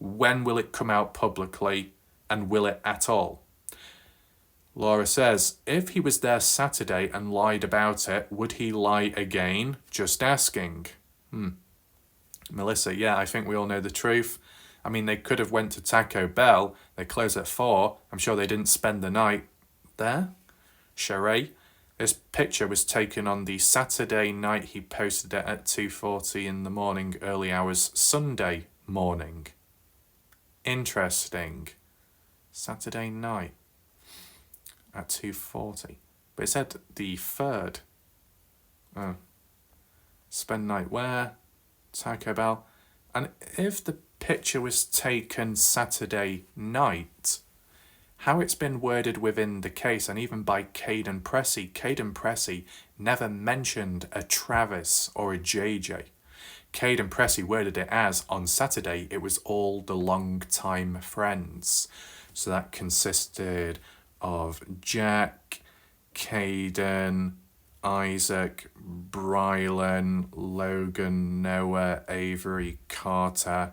When will it come out publicly? And will it at all? Laura says, if he was there Saturday and lied about it, would he lie again? Just asking. Melissa, yeah, I think we all know the truth. I mean, they could have went to Taco Bell. They close at 4. I'm sure they didn't spend the night there. Sheree, this picture was taken on the Saturday night. He posted it at 2:40 in the morning, early hours Sunday morning. Interesting. Saturday night at 2:40. But it said the 3rd. Oh. Spend night where? Taco Bell. And if the picture was taken Saturday night, how it's been worded within the case, and even by Kaden Pekah never mentioned a Travis or a JJ. Kaden Pekah worded it as, on Saturday, it was all the long-time friends. So that consisted of Jack, Kaden, Isaac, Brylan, Logan, Noah, Avery, Carter.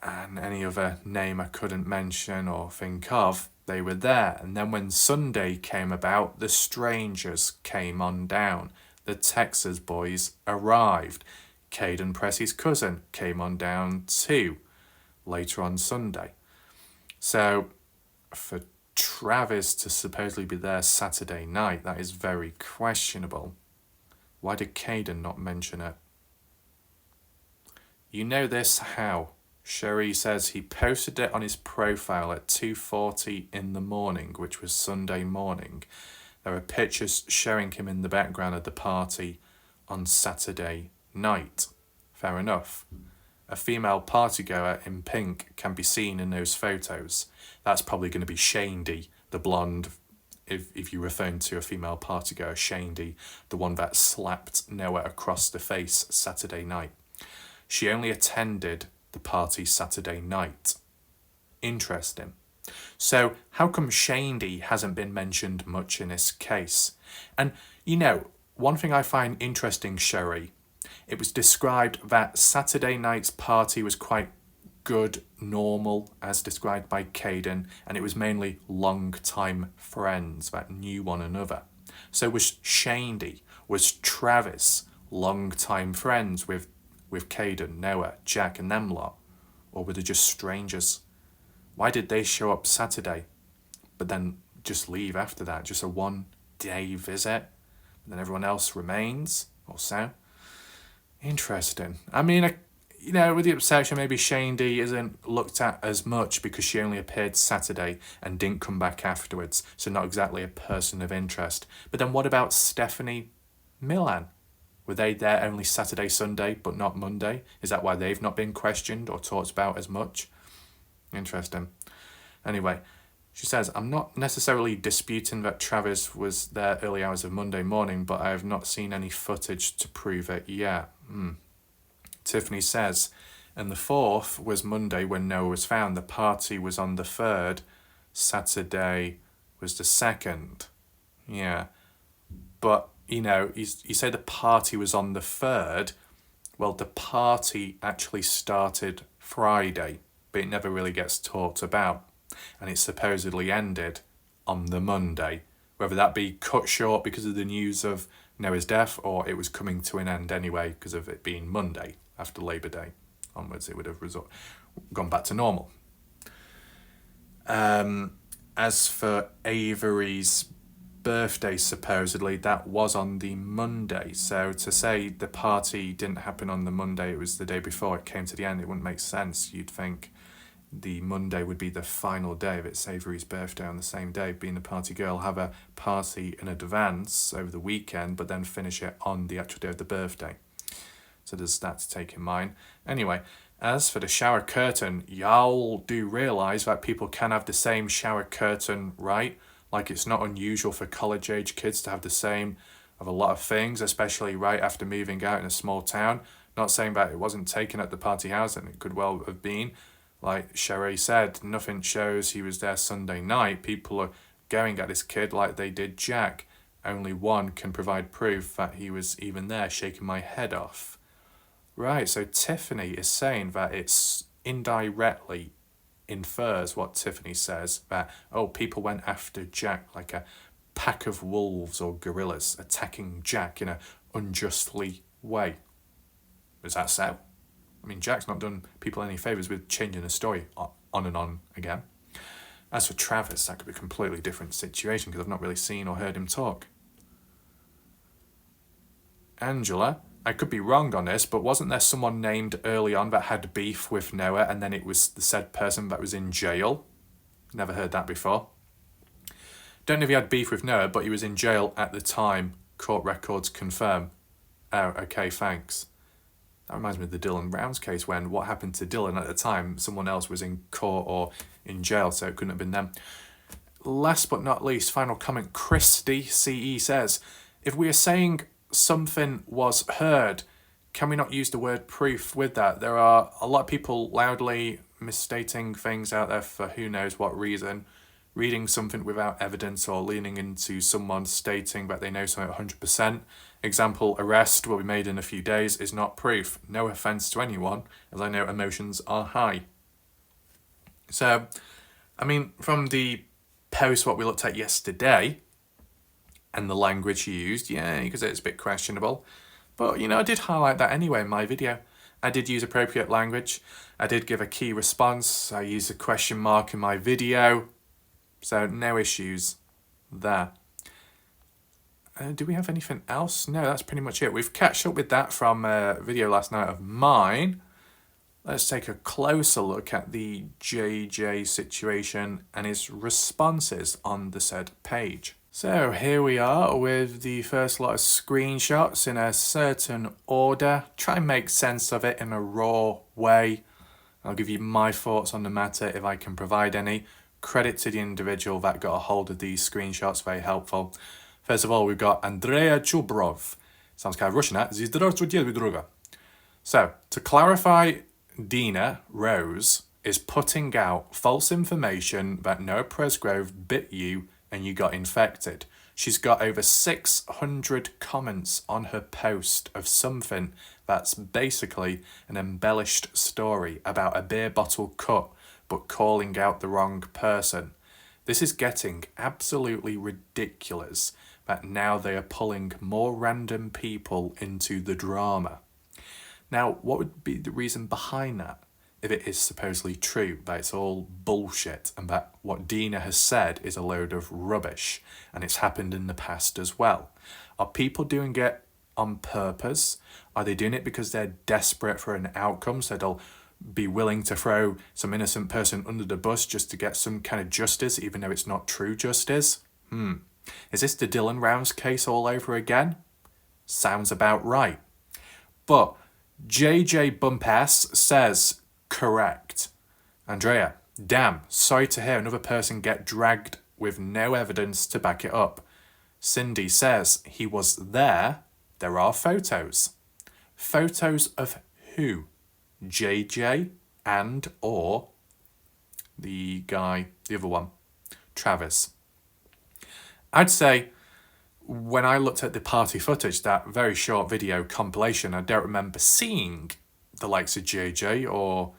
and any other name I couldn't mention or think of, they were there. And then when Sunday came about, the strangers came on down. The Texas boys arrived. Kaden Pekah's cousin came on down too, later on Sunday. So for Travis to supposedly be there Saturday night, that is very questionable. Why did Kaden not mention it? You know this how? Sherry says he posted it on his profile at 2:40 in the morning, which was Sunday morning. There are pictures showing him in the background of the party on Saturday night. Fair enough. A female partygoer in pink can be seen in those photos. That's probably going to be Shandy, the blonde, if you're referring to a female partygoer, Shandy, the one that slapped Noah across the face Saturday night. She only attended the party Saturday night. Interesting. So how come Shandy hasn't been mentioned much in this case? And, you know, one thing I find interesting, Sherry, it was described that Saturday night's party was quite good, normal, as described by Kaden, and it was mainly long-time friends that knew one another. So was Shandy, was Travis long-time friends with Kaden, Noah, Jack and them lot? Or were they just strangers? Why did they show up Saturday, but then just leave after that? Just a one-day visit? And then everyone else remains, or so? Interesting. I mean, you know, with the exception, maybe Shandy isn't looked at as much because she only appeared Saturday and didn't come back afterwards, so not exactly a person of interest. But then what about Stephanie Milan? Were they there only Saturday, Sunday, but not Monday? Is that why they've not been questioned or talked about as much? Interesting. Anyway, she says, I'm not necessarily disputing that Travis was there early hours of Monday morning, but I have not seen any footage to prove it yet. Tiffany says, and the 4th was Monday when Noah was found. The party was on the 3rd. Saturday was the 2nd. Yeah. But, you know, you say the party was on the 3rd. Well, the party actually started Friday, but it never really gets talked about. And it supposedly ended on the Monday. Whether that be cut short because of the news of Noah's death, or it was coming to an end anyway because of it being Monday after Labour Day onwards, it would have gone back to normal. As for Avery's birthday, supposedly that was on the Monday. So to say the party didn't happen on the Monday, it was the day before it came to the end, it wouldn't make sense. You'd think the Monday would be the final day of it's Avery's birthday on the same day. Being a party girl, have a party in advance over the weekend, but then finish it on the actual day of the birthday. So there's that to take in mind. Anyway, as for the shower curtain, y'all do realise that people can have the same shower curtain, right? Like, it's not unusual for college-age kids to have the same of a lot of things, especially right after moving out in a small town. Not saying that it wasn't taken at the party house, and it could well have been. Like Sherry said, nothing shows he was there Sunday night. People are going at this kid like they did Jack. Only one can provide proof that he was even there, shaking my head off. Right, so Tiffany is saying that it's indirectly infers what Tiffany says, that, oh, people went after Jack like a pack of wolves or gorillas attacking Jack in an unjustly way. Is that so? I mean, Jack's not done people any favours with changing the story on and on again. As for Travis, that could be a completely different situation because I've not really seen or heard him talk. Angela, I could be wrong on this, but wasn't there someone named early on that had beef with Noah and then it was the said person that was in jail? Never heard that before. Don't know if he had beef with Noah, but he was in jail at the time. Court records confirm. Oh, okay, thanks. That reminds me of the Dylan Rounds case when what happened to Dylan at the time, someone else was in court or in jail, so it couldn't have been them. Last but not least, final comment, Christy CE says, if we are saying something was heard, can we not use the word proof with that? There are a lot of people loudly misstating things out there for who knows what reason. Reading something without evidence or leaning into someone stating that they know something 100%. Example, arrest will be made in a few days is not proof. No offence to anyone, as I know emotions are high. So, I mean, from the post what we looked at yesterday and the language used, yeah, you could say it's a bit questionable. But, I did highlight that anyway in my video. I did use appropriate language. I did give a key response. I used a question mark in my video. So, no issues there. Do we have anything else? No, that's pretty much it. We've catched up with that from a video last night of mine. Let's take a closer look at the JJ situation and his responses on the said page. So here we are with the first lot of screenshots in a certain order. Try and make sense of it in a raw way. I'll give you my thoughts on the matter if I can provide any. Credit to the individual that got a hold of these screenshots, very helpful. First of all, we've got Andrea Chubrov. Sounds kind of Russian, that. So, to clarify, Dina Rose is putting out false information that Noah Presgrove bit you and you got infected. She's got over 600 comments on her post of something that's basically an embellished story about a beer bottle cut but calling out the wrong person. This is getting absolutely ridiculous that now they are pulling more random people into the drama. Now, what would be the reason behind that if it is supposedly true that it's all bullshit and that what Dina has said is a load of rubbish and it's happened in the past as well? Are people doing it on purpose? Are they doing it because they're desperate for an outcome, so they'll be willing to throw some innocent person under the bus just to get some kind of justice, even though it's not true justice? Is this the Dylan Rounds case all over again? Sounds about right. But JJ Bumpas says correct. Andrea, damn, sorry to hear another person get dragged with no evidence to back it up. Cindy says he was there. There are photos. Photos of who? JJ and or the guy, the other one, Travis. I'd say when I looked at the party footage, that very short video compilation, I don't remember seeing the likes of JJ or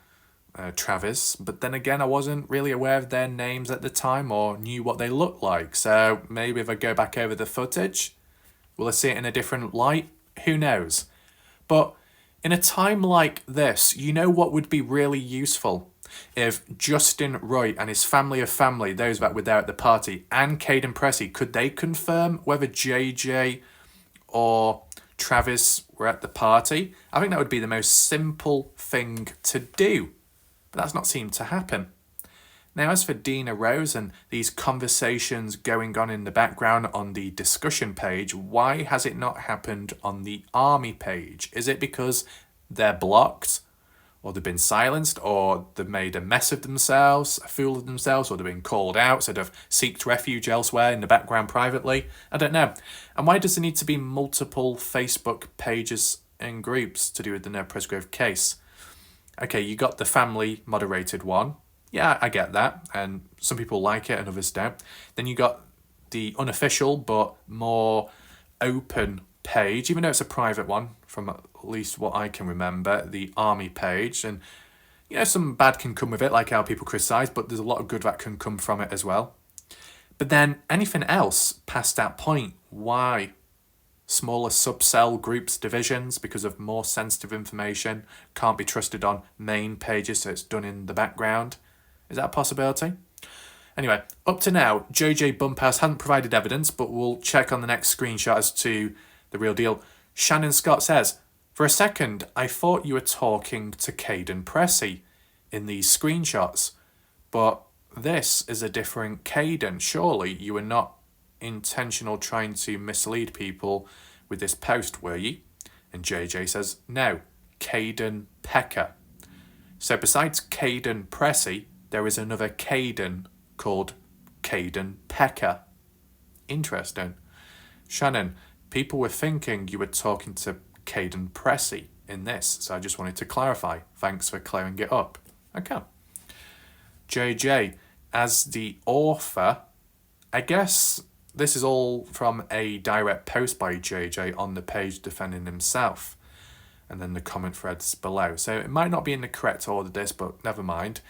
Travis, but then again, I wasn't really aware of their names at the time or knew what they looked like. So maybe if I go back over the footage, will I see it in a different light? Who knows? But in a time like this, you know what would be really useful? If Justin Roy and his family of family, those that were there at the party, and Kaden Pekah, could they confirm whether JJ or Travis were at the party? I think that would be the most simple thing to do. But that's not seemed to happen. Now, as for Dina Rose and these conversations going on in the background on the discussion page, why has it not happened on the army page? Is it because they're blocked? Or they've been silenced, or they've made a mess of themselves, a fool of themselves, or they've been called out, so they've sought refuge elsewhere in the background privately? I don't know. And why does there need to be multiple Facebook pages and groups to do with the Noah Presgrove case? Okay, you got the family moderated one. Yeah, I get that, and some people like it and others don't. Then you got the unofficial but more open page, even though it's a private one, from at least what I can remember, the army page. And some bad can come with it, like how people criticise, but there's a lot of good that can come from it as well. But then anything else past that point, why? Smaller subcell groups, divisions, because of more sensitive information, can't be trusted on main pages, so it's done in the background. Is that a possibility? Anyway, up to now, JJ Bumpas hasn't provided evidence, but we'll check on the next screenshot as to the real deal. Shannon Scott says, for a second, I thought you were talking to Kaden Pekah in these screenshots, but this is a different Kaden. Surely you were not intentional trying to mislead people with this post, were you? And JJ says, no, Kaden Pekah. So besides Kaden Pekah, there is another Kaden called Kaden Pekah. Interesting. Shannon, people were thinking you were talking to Kaden Pekah in this, so I just wanted to clarify. Thanks for clearing it up. Okay. JJ, as the author, I guess this is all from a direct post by JJ on the page defending himself, and then the comment threads below. So it might not be in the correct order, this, but never mind.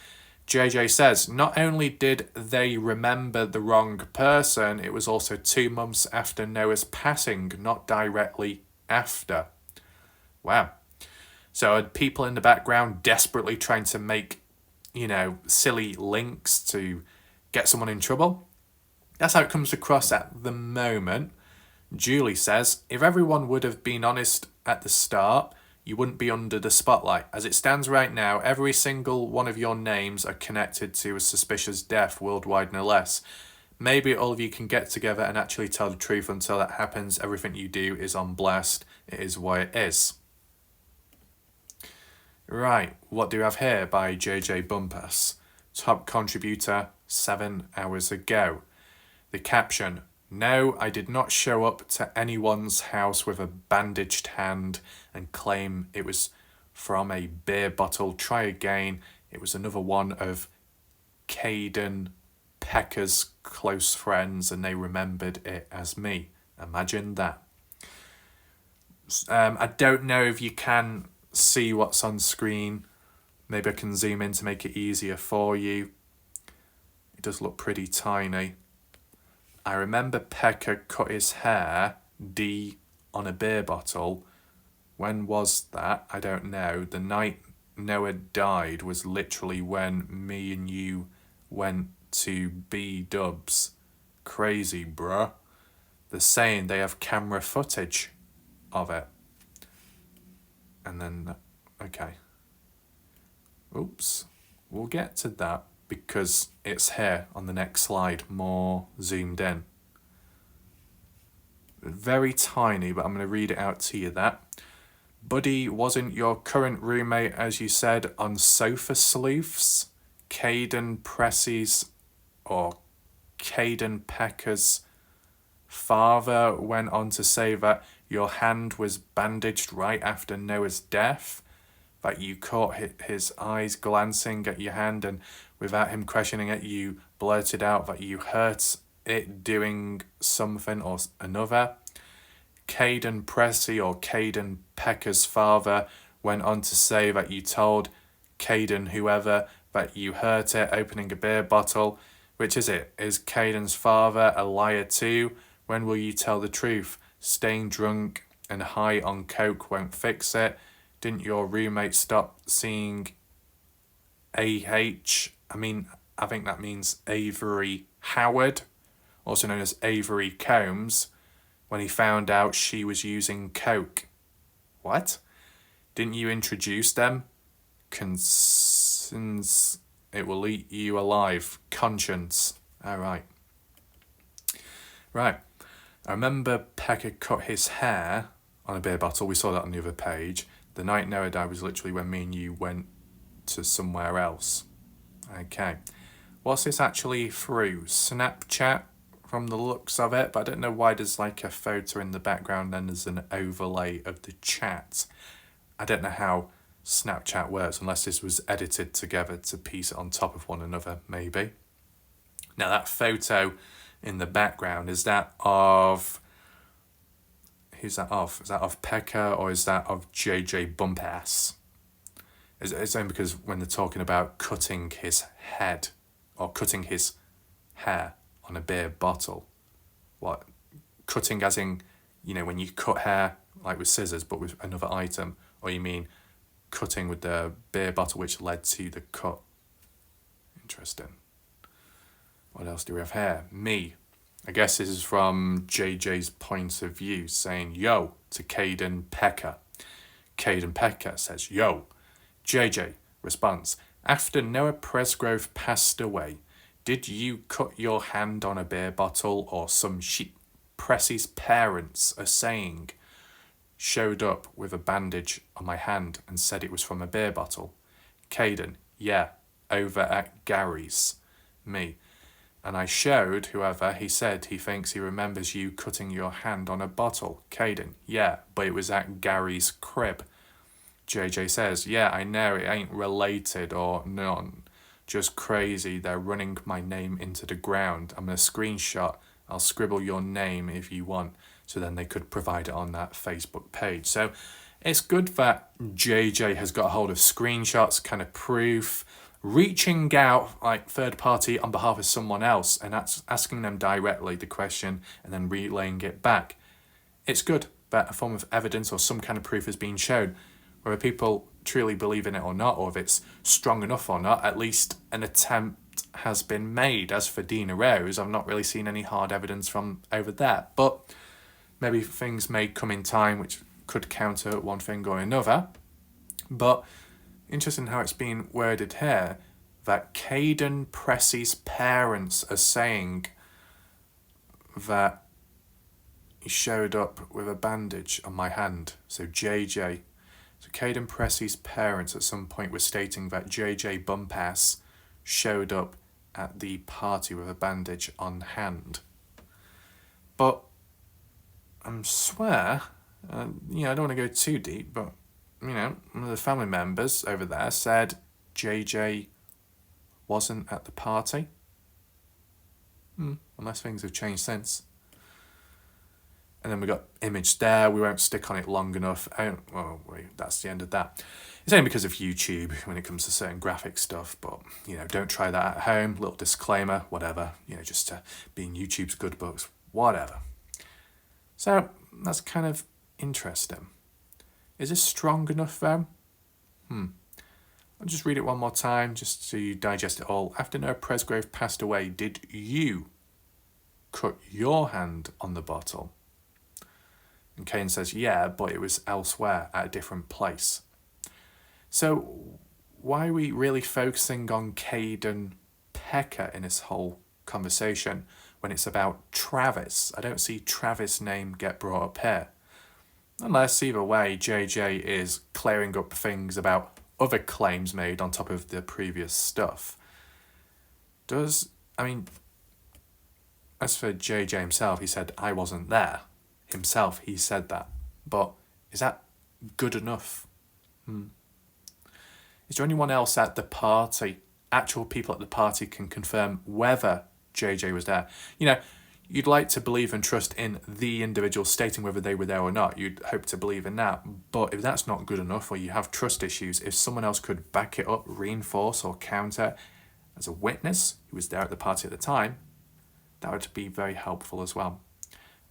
JJ says, not only did they remember the wrong person, it was also 2 months after Noah's passing, not directly after. Wow. So are people in the background desperately trying to make, silly links to get someone in trouble? That's how it comes across at the moment. Julie says, if everyone would have been honest at the start, you wouldn't be under the spotlight. As it stands right now, every single one of your names are connected to a suspicious death worldwide, no less. Maybe all of you can get together and actually tell the truth. Until that happens, everything you do is on blast. It is what it is. Right, what do we have here by JJ Bumpas? Top contributor 7 hours ago. The caption, no, I did not show up to anyone's house with a bandaged hand and claim it was from a beer bottle. Try again. It was another one of Kaden Pekah's close friends and they remembered it as me. Imagine that. I don't know if you can see what's on screen. Maybe I can zoom in to make it easier for you. It does look pretty tiny. I remember Pekah cut his hair, D, on a beer bottle. When was that? I don't know. The night Noah died was literally when me and you went to B-dubs. Crazy, bruh. They're saying they have camera footage of it. And then, okay. Oops. We'll get to that because it's here on the next slide, more zoomed in. Very tiny, but I'm going to read it out to you that. Buddy wasn't your current roommate, as you said, on Sofa Sleuths. Kaden Pekah's father went on to say that your hand was bandaged right after Noah's death, that you caught his eyes glancing at your hand, and without him questioning it, you blurted out that you hurt it doing something or another. Kaden Pekah's father went on to say that you told Kaden whoever that you hurt it opening a beer bottle. Which is it? Is Kaden's father a liar too? When will you tell the truth? Staying drunk and high on coke won't fix it. Didn't your roommate stop seeing I think that means Avery Howard, also known as Avery Combs, when he found out she was using coke? What? Didn't you introduce them? Conscience, it will eat you alive. Conscience. All right. Right. I remember Pekah cut his hair on a beer bottle. We saw that on the other page. The night Noah died was literally when me and you went to somewhere else. Okay. What's this actually through? Snapchat from the looks of it, but I don't know why there's like a photo in the background and there's an overlay of the chat. I don't know how Snapchat works unless this was edited together to piece it on top of one another, maybe. Now that photo in the background, is that of... Who's that of? Is that of Pekah or is that of JJ Bumpas? It's only because when they're talking about cutting his head or cutting his hair on a beer bottle. What? Cutting as in, when you cut hair like with scissors but with another item, or you mean cutting with the beer bottle which led to the cut? Interesting. What else do we have here? Me. I guess this is from JJ's point of view, saying yo to Kaden Pekah. Kaden Pekah says yo. JJ responds, after Noah Presgrove passed away, did you cut your hand on a beer bottle or some shit? Pressy's parents are saying showed up with a bandage on my hand and said it was from a beer bottle. Kaden, yeah, over at Gary's. Me. And I showed whoever, he said he thinks he remembers you cutting your hand on a bottle. Kaden, yeah, but it was at Gary's crib. JJ says, yeah, I know, it ain't related or none. Just crazy, they're running my name into the ground. I'm going to screenshot, I'll scribble your name if you want. So then they could provide it on that Facebook page. So it's good that JJ has got a hold of screenshots, kind of proof. reaching out like third party on behalf of someone else and asking them directly the question and then relaying it back. It's good that a form of evidence or some kind of proof is being shown. Whether people truly believe in it or not, or if it's strong enough or not, at least an attempt has been made. As for Dina Rose, I've not really seen any hard evidence from over there, but maybe things may come in time which could counter one thing or another. But interesting how it's been worded here that Kaden Pekah's parents are saying that he showed up with a bandage on my hand. So JJ. So Kaden Pekah's parents at some point were stating that JJ Bumpas showed up at the party with a bandage on hand. But I swear, I don't want to go too deep, but, one of the family members over there said JJ wasn't at the party. Unless things have changed since. And then we got image there. We won't stick on it long enough. That's the end of that. It's only because of YouTube when it comes to certain graphic stuff. But, don't try that at home. Little disclaimer, whatever. Just to be in YouTube's good books, whatever. So that's kind of interesting. Is this strong enough though? I'll just read it one more time just to digest it all. After Noah Presgrove passed away, did you cut your hand on the bottle? And Kane says, yeah, but it was elsewhere at a different place. So why are we really focusing on Kaden Pekah in this whole conversation when it's about Travis? I don't see Travis' name get brought up here. Unless either way, JJ is clearing up things about other claims made on top of the previous stuff. As for JJ himself, he said, I wasn't there. Himself, he said that. But is that good enough? Is there anyone else at the party, actual people at the party can confirm whether JJ was there? You'd like to believe and trust in the individual stating whether they were there or not. You'd hope to believe in that. But if that's not good enough or you have trust issues, if someone else could back it up, reinforce or counter as a witness who was there at the party at the time, that would be very helpful as well.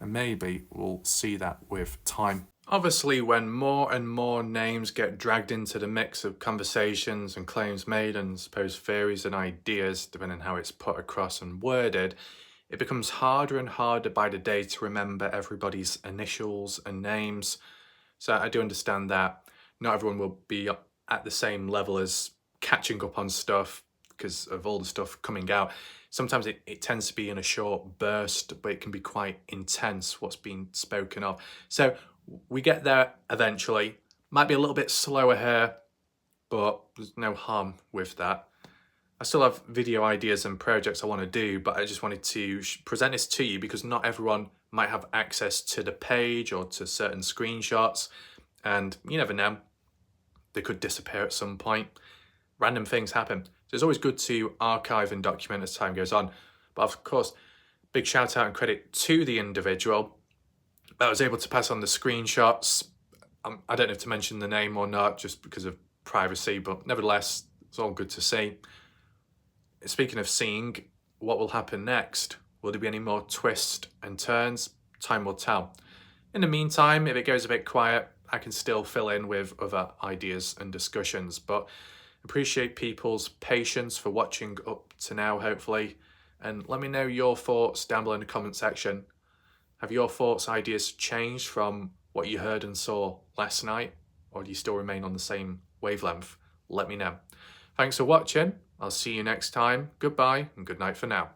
And maybe we'll see that with time. Obviously, when more and more names get dragged into the mix of conversations and claims made and supposed theories and ideas, depending on how it's put across and worded, it becomes harder and harder by the day to remember everybody's initials and names. So I do understand that not everyone will be at the same level as catching up on stuff because of all the stuff coming out. Sometimes it tends to be in a short burst, but it can be quite intense what's being spoken of. So we get there eventually. Might be a little bit slower here, but there's no harm with that. I still have video ideas and projects I want to do, but I just wanted to present this to you because not everyone might have access to the page or to certain screenshots. And you never know, they could disappear at some point. Random things happen. So it's always good to archive and document as time goes on. But of course, big shout out and credit to the individual that was able to pass on the screenshots. I don't know if to mention the name or not, just because of privacy, but nevertheless, it's all good to see. Speaking of seeing, what will happen next? Will there be any more twists and turns? Time will tell. In the meantime, if it goes a bit quiet, I can still fill in with other ideas and discussions, but appreciate people's patience for watching up to now, hopefully, and let me know your thoughts down below in the comment section. Have your thoughts, ideas changed from what you heard and saw last night, or do you still remain on the same wavelength? Let me know. Thanks for watching. I'll see you next time. Goodbye and good night for now.